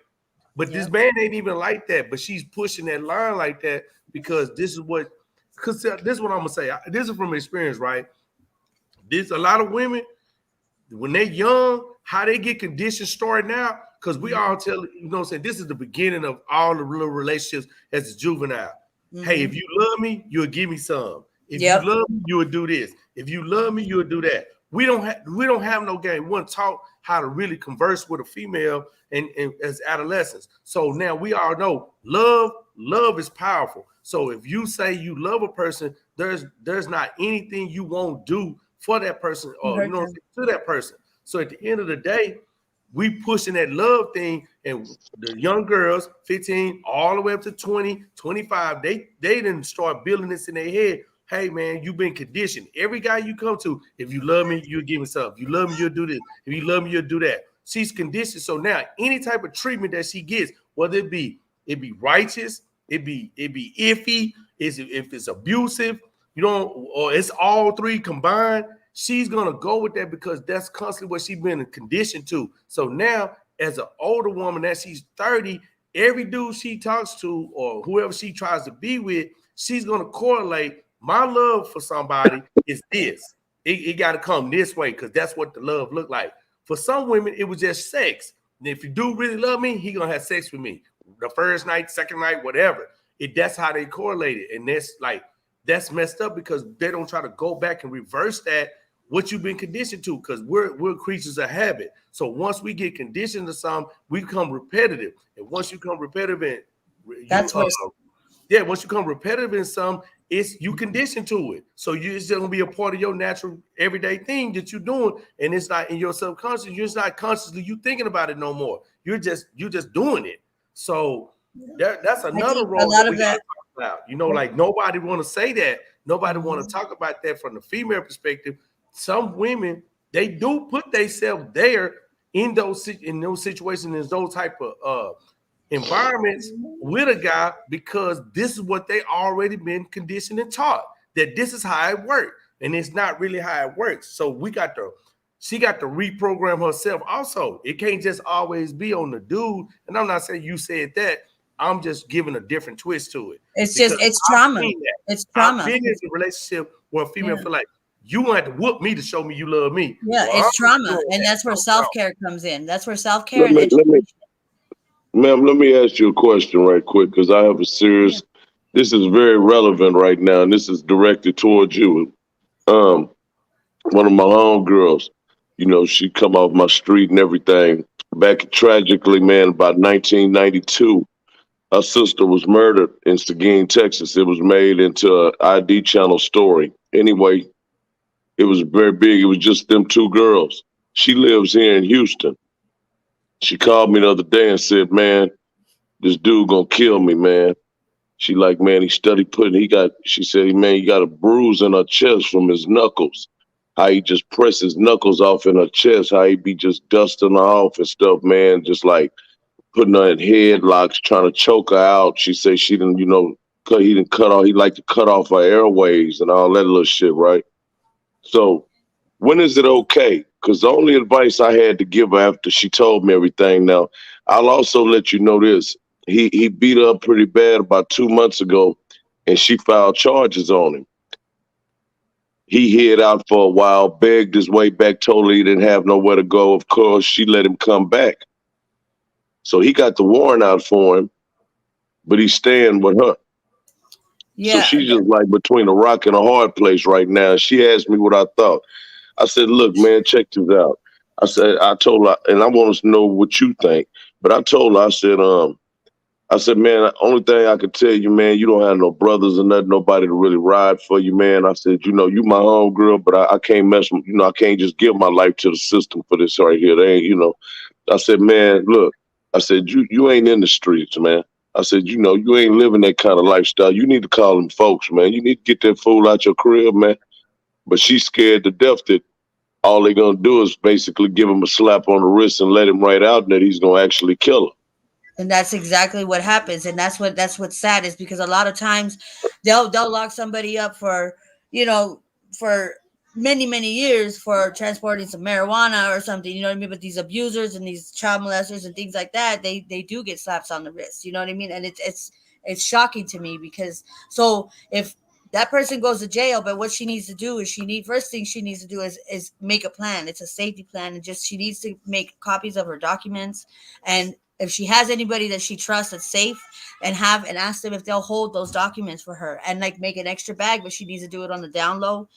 But this man ain't even like that. But she's pushing that line like that because this is what I'm gonna say. This is from experience, right? There's a lot of women when they're young, how they get conditioned starting out, because we all tell, this is the beginning of all the real relationships as a juvenile. Mm-hmm. Hey, if you love me, you'll give me some. If you love me, you would do this. If you love me, you would do that. We don't have no game. We want to talk how to really converse with a female and as adolescents. So now we all know love is powerful. So if you say you love a person, there's not anything you won't do for that person or to that person. So at the end of the day, we pushing that love thing, and the young girls, 15 all the way up to 20, 25, they didn't start building this in their head. Hey man, you've been conditioned. Every guy you come to, if you love me, you'll give me something. If you love me, you'll do this. If you love me, you'll do that. She's conditioned. So now any type of treatment that she gets, whether it be righteous, it be iffy, if it's abusive, or it's all three combined, she's gonna go with that because that's constantly what she's been conditioned to. So now, as an older woman, that she's 30, every dude she talks to or whoever she tries to be with, she's gonna correlate. My love for somebody is this. It got to come this way because that's what the love looked like. For some women, it was just sex. And if you do really love me, he gonna have sex with me. The first night, second night, whatever. That's how they correlated. And that's messed up because they don't try to go back and reverse that, what you've been conditioned to, because we're creatures of habit. So once we get conditioned to something, we become repetitive. And once you become repetitive once you become repetitive in something, you conditioned to it. So it's just gonna be a part of your natural everyday thing that you're doing, and it's not in your subconscious. You're just not consciously you thinking about it no more. You're just doing it. So that's another role that we gotta talk about. Like nobody want to say that. Nobody want to talk about that from the female perspective. Some women, they do put themselves there in those situations, in those type of environments with a guy because this is what they already been conditioned and taught, that this is how it works, and it's not really how it works. So she got to reprogram herself also. It can't just always be on the dude. And I'm not saying you said that. I'm just giving a different twist to it. It's trauma. It's trauma. I've been in a relationship where a female feel like you want to whoop me to show me you love me. Yeah, it's trauma, and that's where self-care comes in. That's where self-care and education. Ma'am, let me ask you a question right quick because I have a Yeah. serious. This is very relevant right now, and this is directed towards you. Um, One of my homegirls, she come off my street and everything. Back tragically, man, about 1992, her sister was murdered in Seguin, Texas. It was made into an ID channel story. Anyway, it was very big. It was just them two girls. She lives here in Houston. She called me the other day and said, "Man, this dude gonna kill me, man." She like, man, she said, man, he got a bruise in her chest from his knuckles. How he just press his knuckles off in her chest, how he be just dusting her off and stuff, man, just like putting her in headlocks, trying to choke her out. She said she didn't, he didn't cut off, he like to cut off her airways and all that little shit, right? So when is it okay? Because the only advice I had to give her after she told me everything, now, I'll also let you know this. He beat her up pretty bad about 2 months ago, and she filed charges on him. He hid out for a while, begged his way back, told her he didn't have nowhere to go. Of course, she let him come back. So he got the warrant out for him, but he's staying with her. So Yeah. she's just like between a rock and a hard place right now. She asked me what I thought. I said, look, man, check this out. I told her, and I want us to know what you think. But I told her, I said, man, the only thing I can tell you, man, you don't have no brothers or nothing, nobody to really ride for you, man. I said, you my home girl, but I can't mess with, I can't just give my life to the system for this right here. They ain't. I said, man, look, I said, you ain't in the streets, man. I said, you ain't living that kind of lifestyle. You need to call them folks, man. You need to get that fool out your crib, man. But she's scared to death that all they're gonna do is basically give him a slap on the wrist and let him right out, and that he's gonna actually kill her. And that's exactly what happens, and that's what's sad is because a lot of times they'll lock somebody up for you know for many years for transporting some marijuana or something, you know what I mean? But these abusers and these child molesters and things like that, they do get slaps on the wrist, you know what I mean? And it's shocking to me because so if that person goes to jail, but what she needs to do is first thing she needs to do is make a plan. It's a safety plan, and just she needs to make copies of her documents, and if she has anybody that she trusts that's safe, and ask them if they'll hold those documents for her, and like make an extra bag, but she needs to do it on the down low,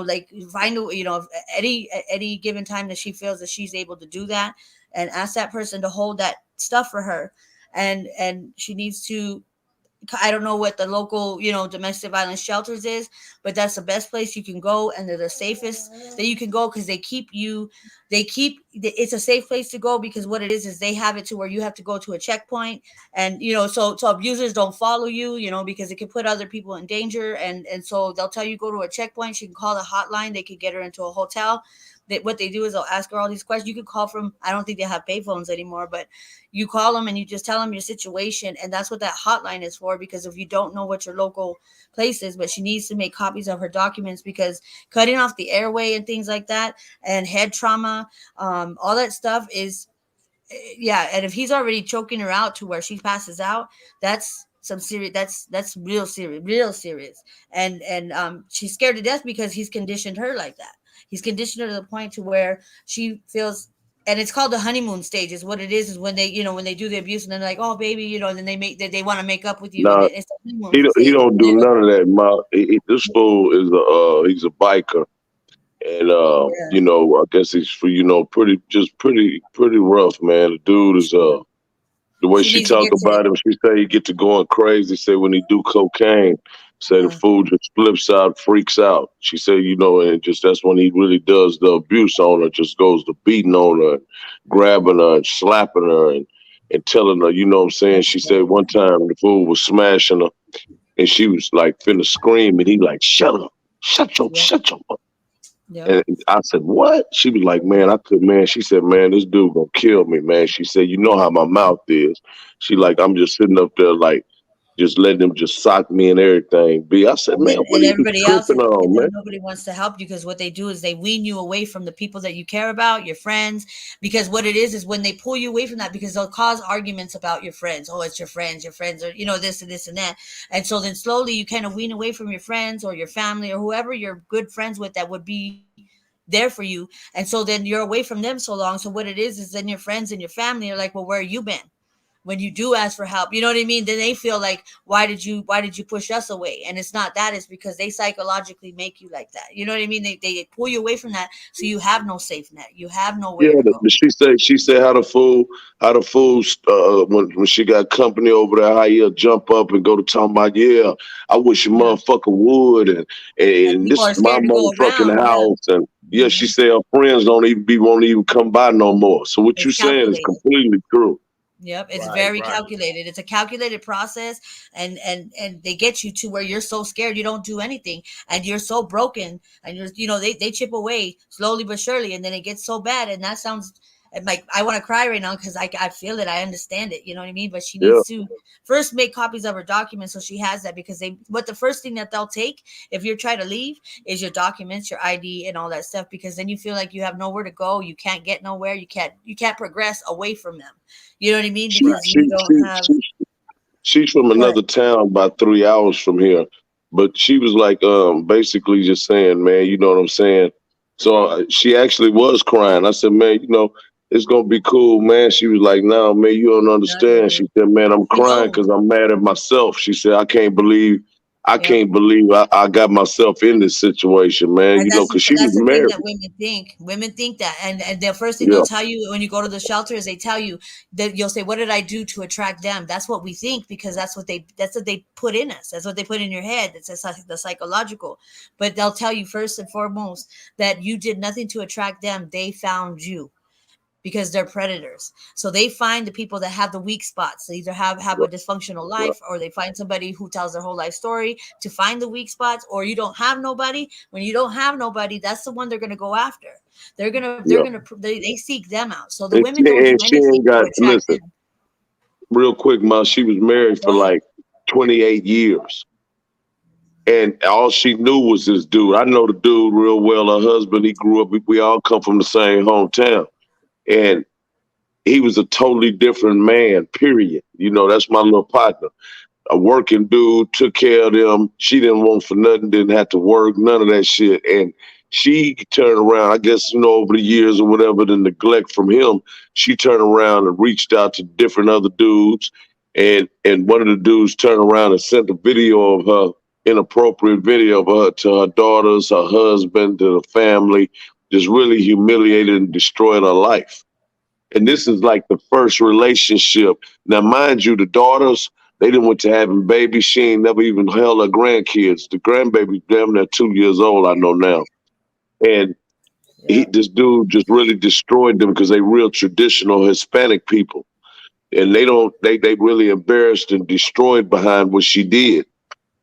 like find if any given time that she feels that she's able to do that, and ask that person to hold that stuff for her, and she needs to. I don't know what the local, domestic violence shelters is, but that's the best place you can go, and they're the safest that you can go because it's a safe place to go because what it is they have it to where you have to go to a checkpoint, and so abusers don't follow you, because it can put other people in danger, and so they'll tell you go to a checkpoint. She can call the hotline. They could get her into a hotel. What they do is they'll ask her all these questions. You could call from, I don't think they have payphones anymore, but you call them and you just tell them your situation, and that's what that hotline is for. Because if you don't know what your local place is, but she needs to make copies of her documents because cutting off the airway and things like that, and head trauma, all that stuff is, yeah. And if he's already choking her out to where she passes out, that's some serious. That's real serious. And she's scared to death because he's conditioned her like that. He's conditioned her to the point to where she feels, and it's called the honeymoon stage. Is what it is when they, when they do the abuse, and they're like, oh baby, and then they want to make up with you, and Now it's the he honeymoon don't, he stage. don't do none of that. This fool is he's a biker, and Yeah, I guess he's for pretty rough, man. The dude is the way she she needs to talk get to. about him, she say he get to going crazy. Say when he do cocaine, say the Uh, fool just flips out, freaks out. She said, and just that's when he really does the abuse on her, just goes to beating on her, grabbing her and slapping her and telling her, you know what I'm saying? She said one time the fool was smashing her and she was like finna scream and he like, shut up, yeah, shut your mouth. yeah. And I said, what? She was like, man, I could, man. She said, man, this dude gonna kill me, man. She said, you know how my mouth is. She like, I'm just sitting up there like, just letting him just sock me and everything. I said, And man, then what are you everybody else, tripping and on, then man? nobody wants to help you because what they do is they wean you away from the people that you care about, your friends. Because what it is when they pull you away from that, because they'll cause arguments about your friends. Oh, it's your friends are, this and this and that. And so then slowly you kind of wean away from your friends or your family or whoever you're good friends with that would be there for you. And so then you're away from them so long. So what it is then your friends and your family are like, well, where you been? when you do ask for help, you know what I mean? Then they feel like, why did you push us away? And it's not that, it's because they psychologically make you like that. You know what I mean? They pull you away from that, so you have no safe net. You have Yeah, nowhere to go. but she said how the fool when she got company over there, how he'll jump up and go to talking about, yeah, I wish a Yeah. motherfucker would, And and people this are is my scared to go motherfucking around. Yeah. house, and yeah, she Mhm. said her friends won't even come by no more. So what you It's saying is calculated. completely true. Yep, it's Right, very right. calculated. It's a calculated process, and they get you to where you're so scared you don't do anything, and you're so broken, and they chip away slowly but surely, and then it gets so bad, and that sounds like I want to cry right now because I feel it, I understand it, you know what I mean. But she Yeah, needs to first make copies of her documents so she has that, because the first thing that they'll take if you're trying to leave is your documents, your ID, and all that stuff, because then you feel like you have nowhere to go, you can't get nowhere, you can't progress away from them. You know what I mean? she Because she you don't she, have. she she's from Go ahead. another town about 3 hours from here, but she was like, basically just saying, man, you know what I'm saying? So she actually was crying. I said, man, it's gonna be cool, man. She was like, no, man, you don't No, you're understand. good. She said, man, I'm You crying don't. because I'm mad at myself. She said, I Yep. can't believe I got myself in this situation, man. And Because she was that's the thing married. that women think. Women think that, and the first thing they'll Yeah, tell you when you go to the shelter is they tell you that you'll say, "What did I do to attract them?" That's what we think, because that's what they put in us. That's what they put in your head. It's the psychological. But they'll tell you first and foremost that you did nothing to attract them. They found you, because they're predators. So they find the people that have the weak spots. They either have a right, dysfunctional right. life, or they find somebody who tells their whole life story to find the weak spots, or you don't have nobody. When you don't have nobody, that's the one they're going to go after. Yeah. They seek them out. So the And women she, don't do and she anything ain't to got, attract listen, them. real quick, Ma, she was married Go for ahead. like 28 years. And all she knew was this dude. I know the dude real well. Her husband, he grew up, we all come from the same hometown. And he was a totally different man, period. That's my little partner. A working dude, took care of them. She didn't want for nothing, didn't have to work, none of that shit. And she turned around, I guess, over the years or whatever, the neglect from him, she turned around and reached out to different other dudes. And one of the dudes turned around and sent a video of her, inappropriate video of her, to her daughters, her husband, to the family, just really humiliated and destroyed her life. And this is like the first relationship. Now, mind you, the daughters, they didn't went to having babies. She ain't never even held her grandkids. The grandbaby's damn near 2 years old, I know now. And Yep. this dude just really destroyed them because they real traditional Hispanic people. And they really embarrassed and destroyed behind what she did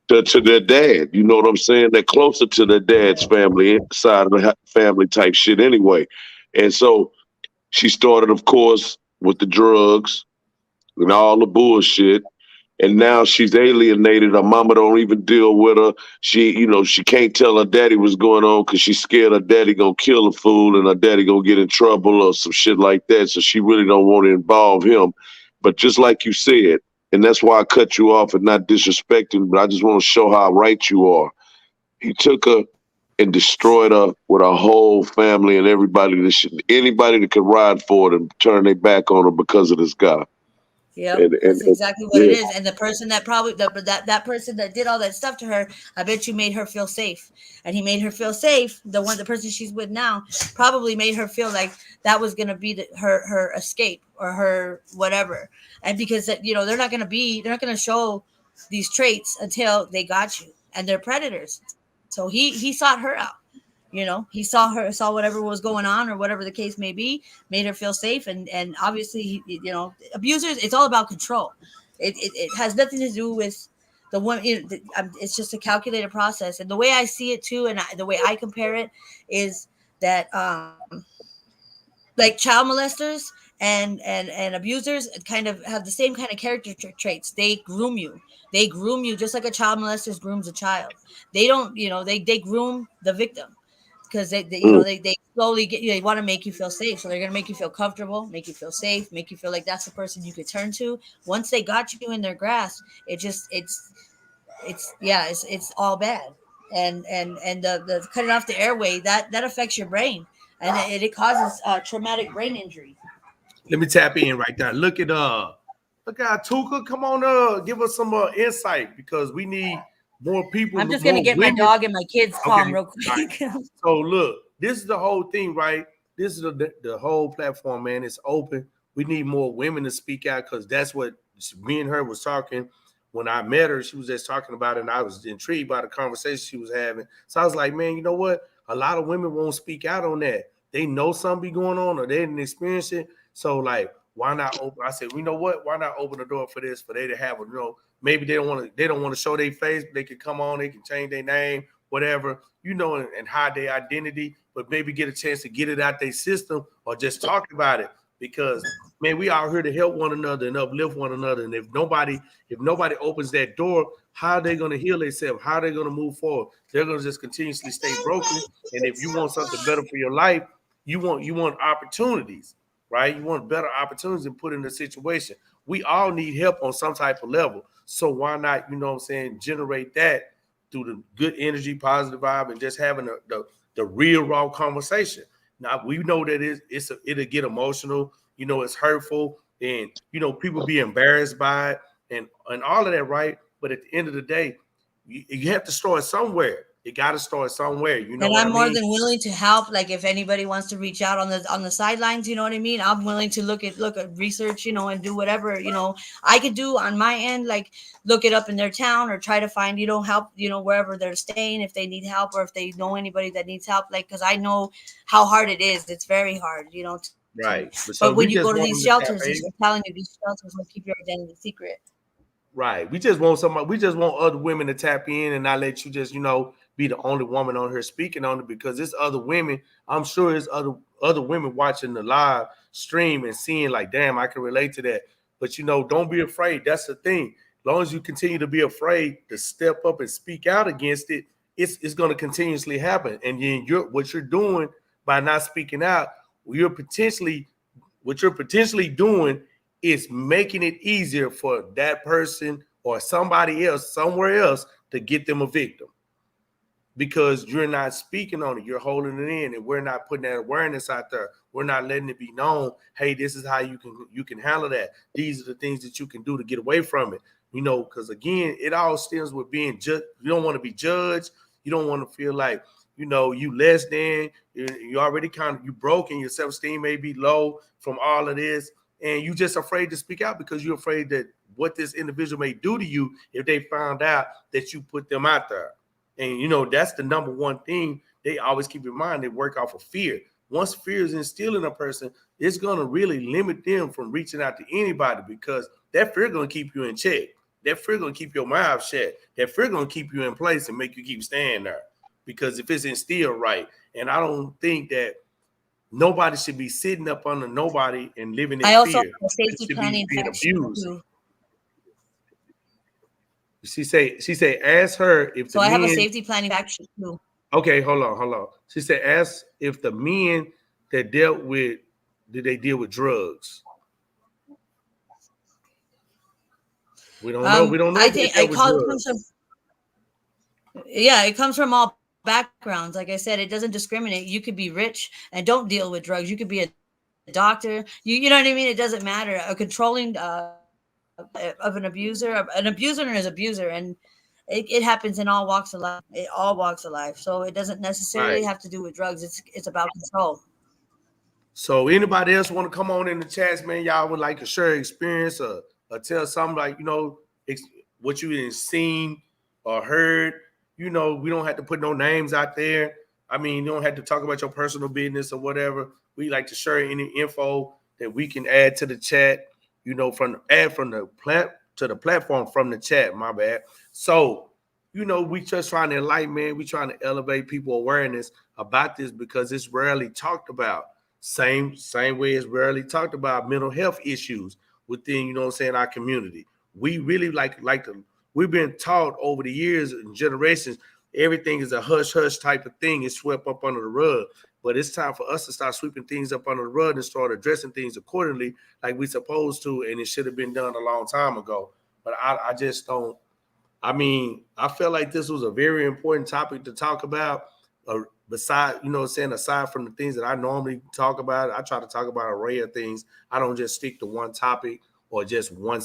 to their dad. You know what I'm saying? They're closer to their dad's family, side of the family type shit anyway. And so she started, of course, with the drugs and all the bullshit. And now she's alienated. Her mama don't even deal with her. She can't tell her daddy what's going on because she's scared her daddy gonna kill a fool and her daddy gonna get in trouble or some shit like that. So she really don't want to involve him. But just like you said, and that's why I cut you off and not disrespecting, but I just want to show how right you are. He took her and destroyed her with her whole family and anybody that could ride for it and turn their back on her because of this guy. Yep, And that's exactly what it yeah, is. And the person that probably that person that did all that stuff to her, I bet you made her feel safe. And he made her feel safe. The person she's with now probably made her feel like that was gonna be her escape, or her whatever. And because they're not gonna show these traits until they got you, and they're predators. So he sought her out. He saw whatever was going on, or whatever the case may be, made her feel safe. And obviously, abusers, it's all about control. It has nothing to do with the one. It's just a calculated process. And the way I see it too, and the way I compare it, is that like child molesters and abusers kind of have the same kind of character traits. They groom you just like a child molester grooms a child. They don't, they groom the victim, because mm, they slowly they want to make you feel safe. So they're going to make you feel comfortable, make you feel safe, make you feel like that's the person you could turn to. Once they got you in their grasp, it's all bad. And the cutting off the airway, that affects your brain, and it causes traumatic brain injury. Let me tap in right there. Look at Look out, Tuka, come on, give us some insight because we need more people. I'm just gonna get women. my dog and my kids calm real quick. Right. So look, this is the whole thing, right? This is the whole platform, man. It's open. We need more women to speak out because that's what me and her was talking. When I met her, she was just talking about it, and I was intrigued by the conversation she was having. So I was like, man, you know what? A lot of women won't speak out on that. They know something be going on or they didn't experience it. So like, why not open? I said, you know what? Why not open the door for this? For they to have maybe they don't want to show their face, but they can come on, they can change their name, whatever, and hide their identity, but maybe get a chance to get it out their system or just talk about it. Because man, we are here to help one another and uplift one another. And if nobody opens that door, how are they going to heal themselves? How are they going to move forward? They're going to just continuously stay broken. And if you want something better for your life, you want opportunities, right? You want better opportunities and put in a situation. We all need help on some type of level. So why not, generate that through the good energy, positive vibe, and just having the real raw conversation. Now we know that it'll get emotional, it's hurtful, and people be embarrassed by it and all of that, right? But at the end of the day, you have to start somewhere. You got to start somewhere. You know And what I'm I more mean? than willing to help. Like if anybody wants to reach out on the sidelines, you know what I mean? I'm willing to look at research, and do whatever, I could do on my end, like look it up in their town or try to find, help, wherever they're staying, if they need help or if they know anybody that needs help. Like, cause I know how hard it is. It's very hard, Right. But So when we you just go to want these them to tap shelters, in. they're telling you these shelters will keep your identity secret. Right. We just want other women to tap in and not let you just, be the only woman on here speaking on it, because there's other women. I'm sure there's other women watching the live stream and seeing like, damn, I can relate to that. But don't be afraid. That's the thing. As long as you continue to be afraid to step up and speak out against it, it's going to continuously happen. And then what you're doing by not speaking out, what you're potentially doing is making it easier for that person or somebody else somewhere else to get them a victim, because you're not speaking on it. You're holding it in, and we're not putting that awareness out there. We're not letting it be known, hey, this is how you can handle that. These are the things that you can do to get away from it. Because again, it all stems with being judged. You don't want to be judged. You don't want to feel like, you less than. You already you broken. Your self-esteem may be low from all of this. And you just afraid to speak out because you're afraid that what this individual may do to you if they found out that you put them out there. And that's the number one thing they always keep in mind. They work off of fear. Once fear is instilled in a person, it's going to really limit them from reaching out to anybody, because that fear going to keep you in check. That fear going to keep your mouth shut. That fear going to keep you in place and make you keep staying there. Because if it's instilled right, and I don't think that nobody should be sitting up under nobody and living in fear. I also have a It safety should planning be being section abused. too. She say, ask her if So I have a safety planning action too. Okay, hold on. She said, ask if the men that did they deal with drugs? We don't know. We don't know. I think it comes from all backgrounds. Like I said, it doesn't discriminate. You could be rich and don't deal with drugs. You could be a doctor. You know what I mean? It doesn't matter. A controlling of an abuser and his abuser, and it happens in all walks of life. All walks of life. So it doesn't necessarily have to do with drugs. It's about control. So anybody else want to come on in the chats, man? Y'all would like to share experience or tell something like, what you seen or heard. We don't have to put no names out there. I mean, you don't have to talk about your personal business or whatever. We like to share any info that we can add to the chat, from the platform from the chat, my bad. So, we just trying to enlighten, man. We trying to elevate people awareness about this because it's rarely talked about. Same way it's rarely talked about mental health issues within, our community. We really we've been taught over the years and generations, everything is a hush-hush type of thing. It's swept up under the rug. But it's time for us to start sweeping things up under the rug and start addressing things accordingly like we're supposed to, and it should have been done a long time ago. But I just don't. I mean, I felt like this was a very important topic to talk about. Aside from the things that I normally talk about, I try to talk about an array of things. I don't just stick to one topic or just one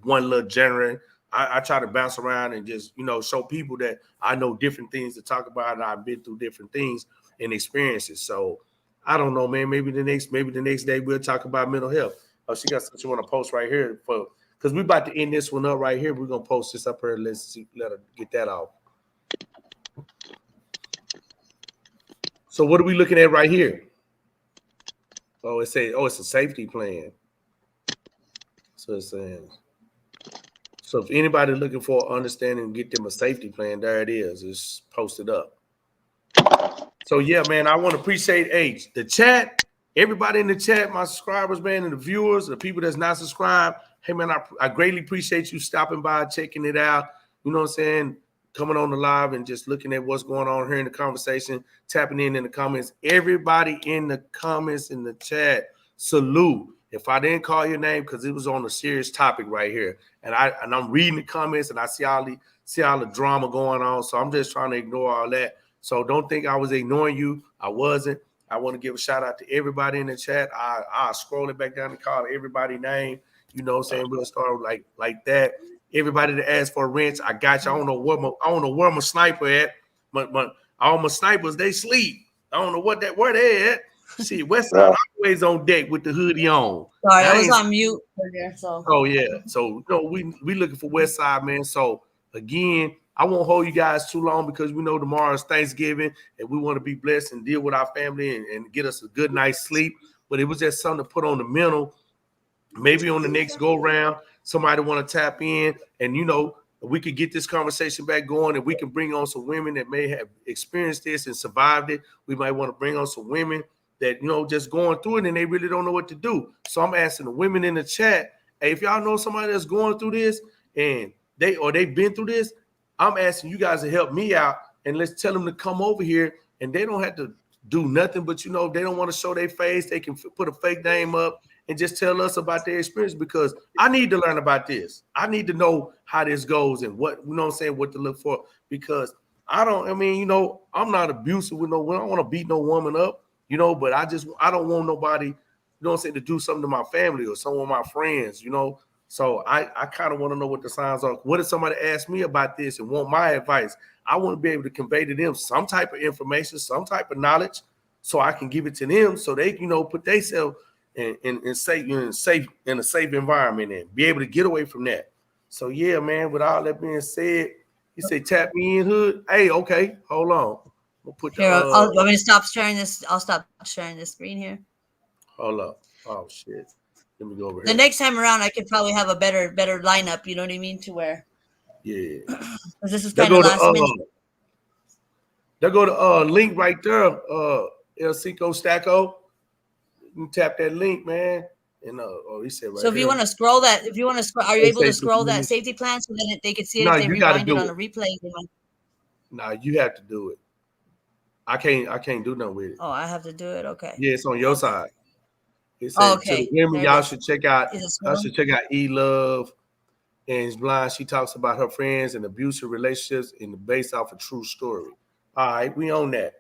one little genre. I try to bounce around and just, show people that I know different things to talk about, and I've been through different things and experiences. So I don't know, man. Maybe the next day we'll talk about mental health. Oh, she got something you want to post right here because we're about to end this one up right here. We're gonna post this up here. Let her get that off. So what are we looking at right here? Oh, it's a safety plan. So it's saying. So if anybody looking for understanding, get them a safety plan, there it is. It's posted up. So yeah, man, I want to appreciate the chat, everybody in the chat, my subscribers, man, and the viewers, the people that's not subscribed. Hey, man, I greatly appreciate you stopping by, checking it out. You know what I'm saying? Coming on the live and just looking at what's going on here in the conversation, tapping in the comments. Everybody in the comments in the chat, salute. If I didn't call your name because it was on a serious topic right here, and I'm reading the comments and I see all the drama going on, so I'm just trying to ignore all that. So don't think I was ignoring you. I wasn't. I want to give a shout out to everybody in the chat. I'll scroll it back down and call everybody's name. You know what I'm saying? We'll start like that. Everybody that asked for a wrench, I got you. I don't know where my sniper at. But all my snipers, they sleep. I don't know where they at. See, Westside always on deck with the hoodie on. Sorry, I was on mute earlier. So. Oh yeah. So we looking for Westside, man. So again, I won't hold you guys too long because we know tomorrow is Thanksgiving and we want to be blessed and deal with our family and get us a good night's sleep. But it was just something to put on the mental. Maybe on the next go round, somebody want to tap in and, we could get this conversation back going and we can bring on some women that may have experienced this and survived it. We might want to bring on some women that, just going through it and they really don't know what to do. So I'm asking the women in the chat, hey, if y'all know somebody that's going through this and they've been through this, I'm asking you guys to help me out and let's tell them to come over here and they don't have to do nothing, but, they don't want to show their face. They can put a fake name up and just tell us about their experience because I need to learn about this. I need to know how this goes and what to look for because I'm not abusive with no woman. I don't want to beat no woman up, but I don't want nobody, to do something to my family or some of my friends, So I kind of want to know what the signs are. What if somebody asks me about this and want my advice? I want to be able to convey to them some type of information, some type of knowledge so I can give it to them so they, put themselves in a safe environment and be able to get away from that. So yeah, man, with all that being said, you say tap me in, Hood. Hey, okay, hold on. We'll put here. Want me to stop sharing this? I'll stop sharing this screen here. Hold up. Oh shit. Let me go over here. The next time around, I could probably have a better lineup. You know what I mean? To where? Yeah. Because this is kind of last minute. There go the link right there. El Cinco Stacko. You can tap that link, man. And he said right. So if you want to scroll that, are you able to scroll that safety plan so that they can see it if they rewind it on a replay? No, you have to do it. I can't do nothing with it. Oh, I have to do it. Okay. Yeah, it's on your side. It says, okay. To the women, y'all should check out. Y'all should check out E-Love and It's Blind. She talks about her friends and abusive relationships based off a true story. All right, we own that.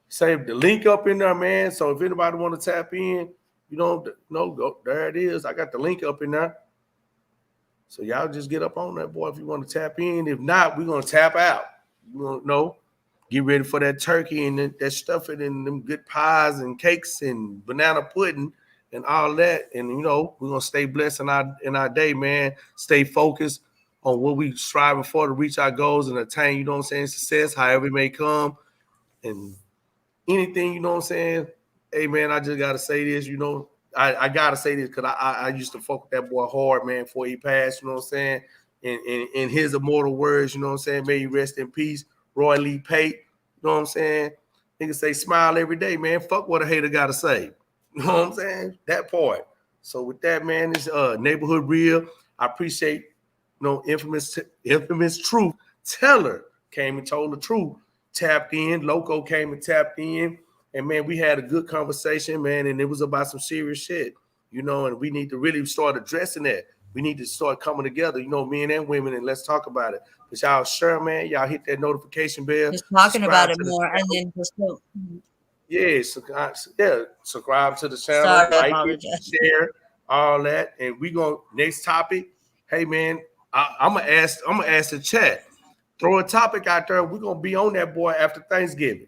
Save the link up in there, man. So if anybody want to tap in, go there it is. I got the link up in there. So y'all just get up on that, boy, if you want to tap in. If not, we're gonna tap out. Get ready for that turkey and that stuffing and them good pies and cakes and banana pudding and all that. And we're gonna stay blessed in our day, man. Stay focused on what we striving for to reach our goals and attain, success, however it may come. And anything, hey man, I just gotta say this, I gotta say this because I used to fuck with that boy hard, man, before he passed, in his immortal words, may he rest in peace, Roy Lee Pate, niggas say smile every day, man, fuck what a hater gotta say, that part. So with that, man, this Neighborhood Real, I appreciate, infamous truth teller came and told the truth, tapped in, Loco came and tapped in. And man, we had a good conversation, man, and it was about some serious shit, and we need to really start addressing that. We need to start coming together, men and women, and let's talk about it. But y'all sure, man, y'all hit that notification bell. Just talking about it more, and then just subscribe to the channel, like it, share, all that, and we gonna next topic. Hey man, I'm gonna ask the chat. Throw a topic out there. We're gonna be on that boy after Thanksgiving.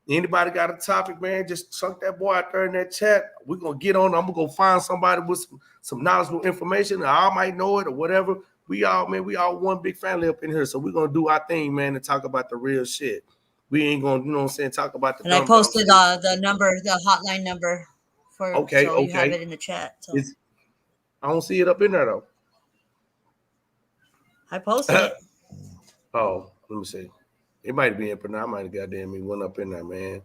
Anybody got a topic, man? Just chuck that boy out there in that chat. We're gonna get on. I'm gonna go find somebody with some knowledgeable information. I might know it or whatever. We all one big family up in here. So we're gonna do our thing, man, and talk about the real shit. We ain't gonna, you know what I'm saying, talk about the And I posted the hotline number Okay, so you have it in the chat. So I don't see it up in there though. I posted it. Oh, let me see. It might be in, but I might have goddamn me went up in there, man,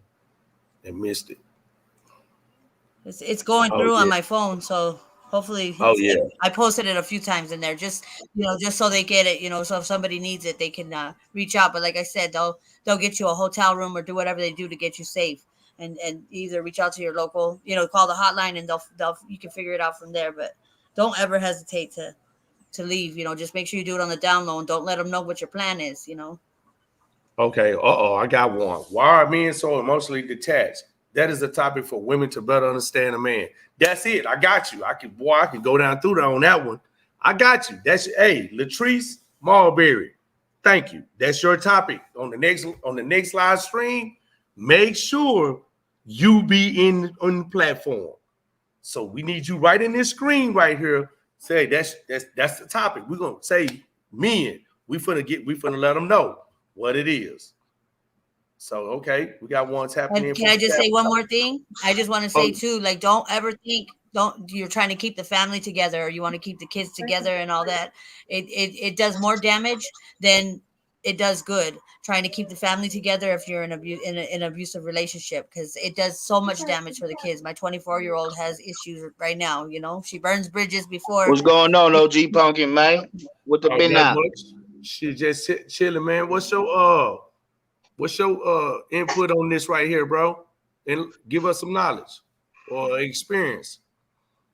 and missed it. It's going through on my phone, so hopefully. I posted it a few times in there, just so they get it, so if somebody needs it, they can reach out. But like I said, they'll get you a hotel room or do whatever they do to get you safe, and either reach out to your local, call the hotline, and you can figure it out from there. But don't ever hesitate to leave. Just make sure you do it on the down low, and don't let them know what your plan is. Okay. I got one. Why are men so emotionally detached? That is a topic for women to better understand a man. That's it. I got you. I can go down through there on that one. I got you. Hey, Latrice Marbury. Thank you. That's your topic on the next live stream. Make sure you be on the platform. So we need you right in this screen right here. Say that's the topic. We're gonna say men. We finna let them know what it is. So okay, we got one tapping in. Can I just say one more thing? I just want to say too, like, don't ever think you're trying to keep the family together, or you want to keep the kids together and all that. It does more damage than it does good. Trying to keep the family together if you're in an abusive relationship, because it does so much damage for the kids. My 24-year-old has issues right now. She burns bridges before. What's going on, OG Pumpkin, man? What the been now? She just chilling, man. What's your input on this right here, bro? And give us some knowledge or experience.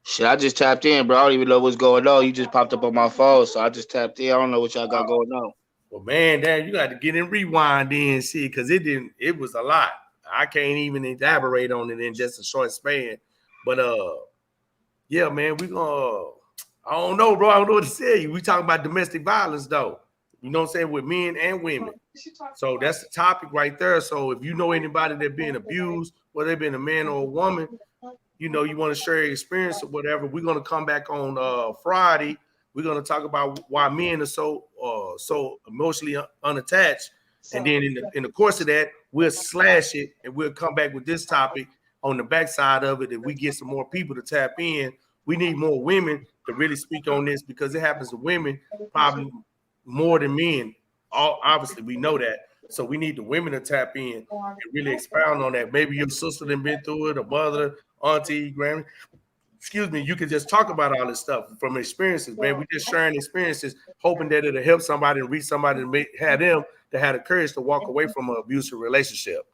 Shit, I just tapped in, bro. I don't even know what's going on. You just popped up on my phone, so I just tapped in. I don't know what y'all got going on. Well, man, damn, you got to get in rewind in, see, because it was a lot. I can't even elaborate on it in just a short span. But yeah, man, I don't know, bro. I don't know what to say. We talking about domestic violence, though. You know what I'm saying, with men and women. So that's the topic right there. So if you know anybody that being abused, whether they been a man or a woman, you want to share your experience or whatever, we're going to come back on Friday. We're going to talk about why men are so emotionally unattached. And then in the course of that, we'll slash it and we'll come back with this topic on the backside of it. If we get some more people to tap in, we need more women to really speak on this, because it happens to women probably more than men. Obviously, we know that. So we need the women to tap in and really expound on that. Maybe your sister done been through it, a mother, auntie, grandma. Excuse me, you can just talk about all this stuff from experiences, man. We're just sharing experiences, hoping that it'll help somebody and reach somebody and have them to have the courage to walk away from an abusive relationship.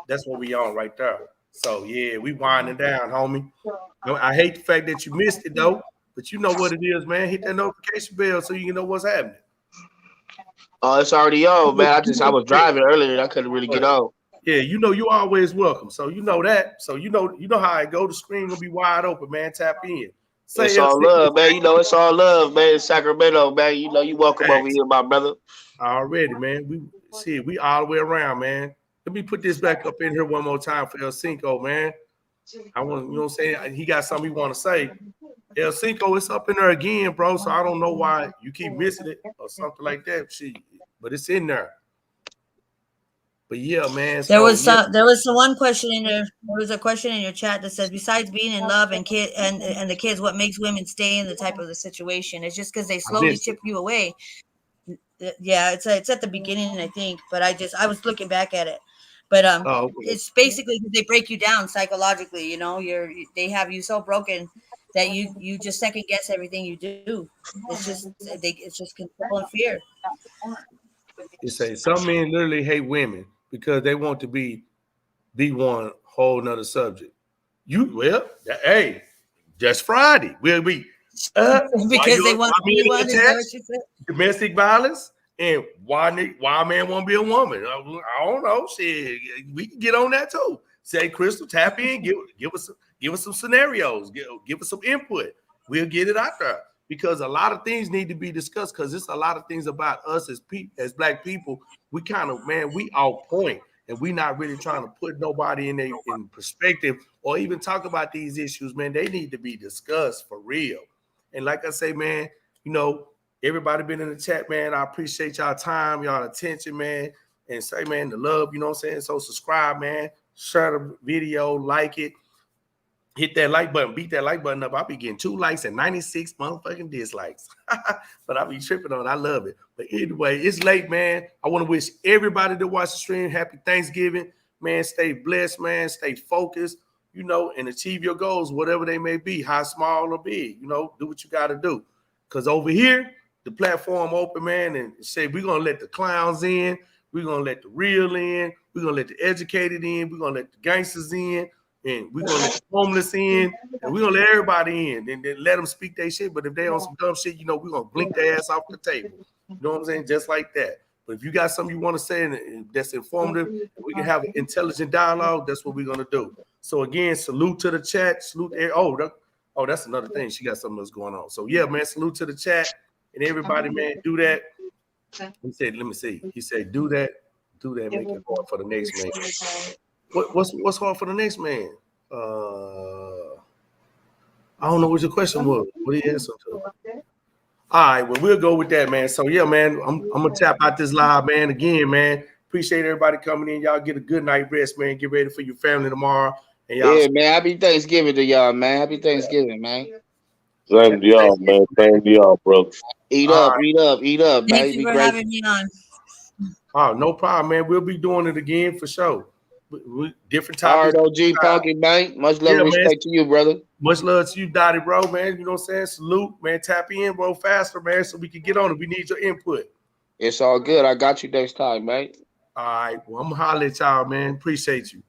That's what we on right there. So, yeah, we winding down, homie. I hate the fact that you missed it, though, but you know what it is, man. Hit that notification bell so you know what's happening. Oh, it's already on, man. I was driving earlier. I couldn't really get on. Yeah, you always welcome. So you know that. So you know how I go. The screen will be wide open, man. Tap in. It's all love, man. It's all love, man. It's Sacramento, man. You welcome over here, my brother. Already, man. We all the way around, man. Let me put this back up in here one more time for El Cinco, man. I want, what I'm saying? He got something he want to say. El Cinco, it's up in there again, bro. So I don't know why you keep missing it or something like that. But it's in there. But yeah, man. There was one question in there. There was a question in your chat that says, besides being in love and the kids, what makes women stay in the type of the situation? It's just because they slowly chip you away. Yeah, it's at the beginning, I think. But I was looking back at it. But it's basically they break you down psychologically. They have you so broken that you just second guess everything you do. It's just control and fear. You say some men literally hate women because they want to be one whole nother subject. Hey, just Friday. We'll be because they want to be one. Domestic violence. And why a man won't be a woman? I don't know. Shit, we can get on that too. Say, Crystal, tap in, give us some scenarios, give us some input. we'll get it out there because a lot of things need to be discussed because it's a lot of things about us as black people. We kind of, man, we off point and we not really trying to put nobody in perspective or even talk about these issues, man. They need to be discussed for real. And like I say, man, you know, everybody been in the chat, man. I appreciate y'all time, y'all attention, man. And say, man, the love, you know what I'm saying? So subscribe, man. Share the video, like it. Hit that like button, beat that like button up. I'll be getting 2 likes and 96 motherfucking dislikes. But I'll be tripping on it. I love it. But anyway, it's late, man. I want to wish everybody that watch the stream happy Thanksgiving. Man, stay blessed, man. Stay focused, you know, and achieve your goals, whatever they may be, how small or big. You know, do what you got to do. Because over here, the platform open, man, and say we're going to let the clowns in. We're going to let the real in. We're going to let the educated in. We're going to let the gangsters in. And we're going to let the homeless in. And we're going to let everybody in. And then let them speak their shit. But if they on some dumb shit, you know, we're going to blink their ass off the table. You know what I'm saying? Just like that. But if you got something you want to say and that's informative, we can have an intelligent dialogue. That's what we're going to do. So, again, salute to the chat. Salute. That's another thing. She got something else going on. So, yeah, man, salute to the chat. And everybody, man, do that. He said, let me see. He said, do that, make it hard for the next man. What's hard for the next man? I don't know what your question was. What did you answer to? All right, well, we'll go with that, man. So, yeah, man, I'm going to tap out this live, man. Again, man, appreciate everybody coming in. Y'all get a good night rest, man. Get ready for your family tomorrow. And y'all man, happy Thanksgiving to y'all, man. Happy Thanksgiving, man. Same to y'all, man. Same to y'all, bro. Eat up, man. Thank you for having me on. Oh, no problem, man. We'll be doing it again for sure. Different topics. All right, OG Punky, man. Much love and respect to you, brother. Much love to you, Dottie, bro, man. You know what I'm saying? Salute, man. Tap in, bro, faster, man, so we can get on it. We need your input. It's all good. I got you next time, man. All right. Well, I'm going to holler at y'all, man. Appreciate you.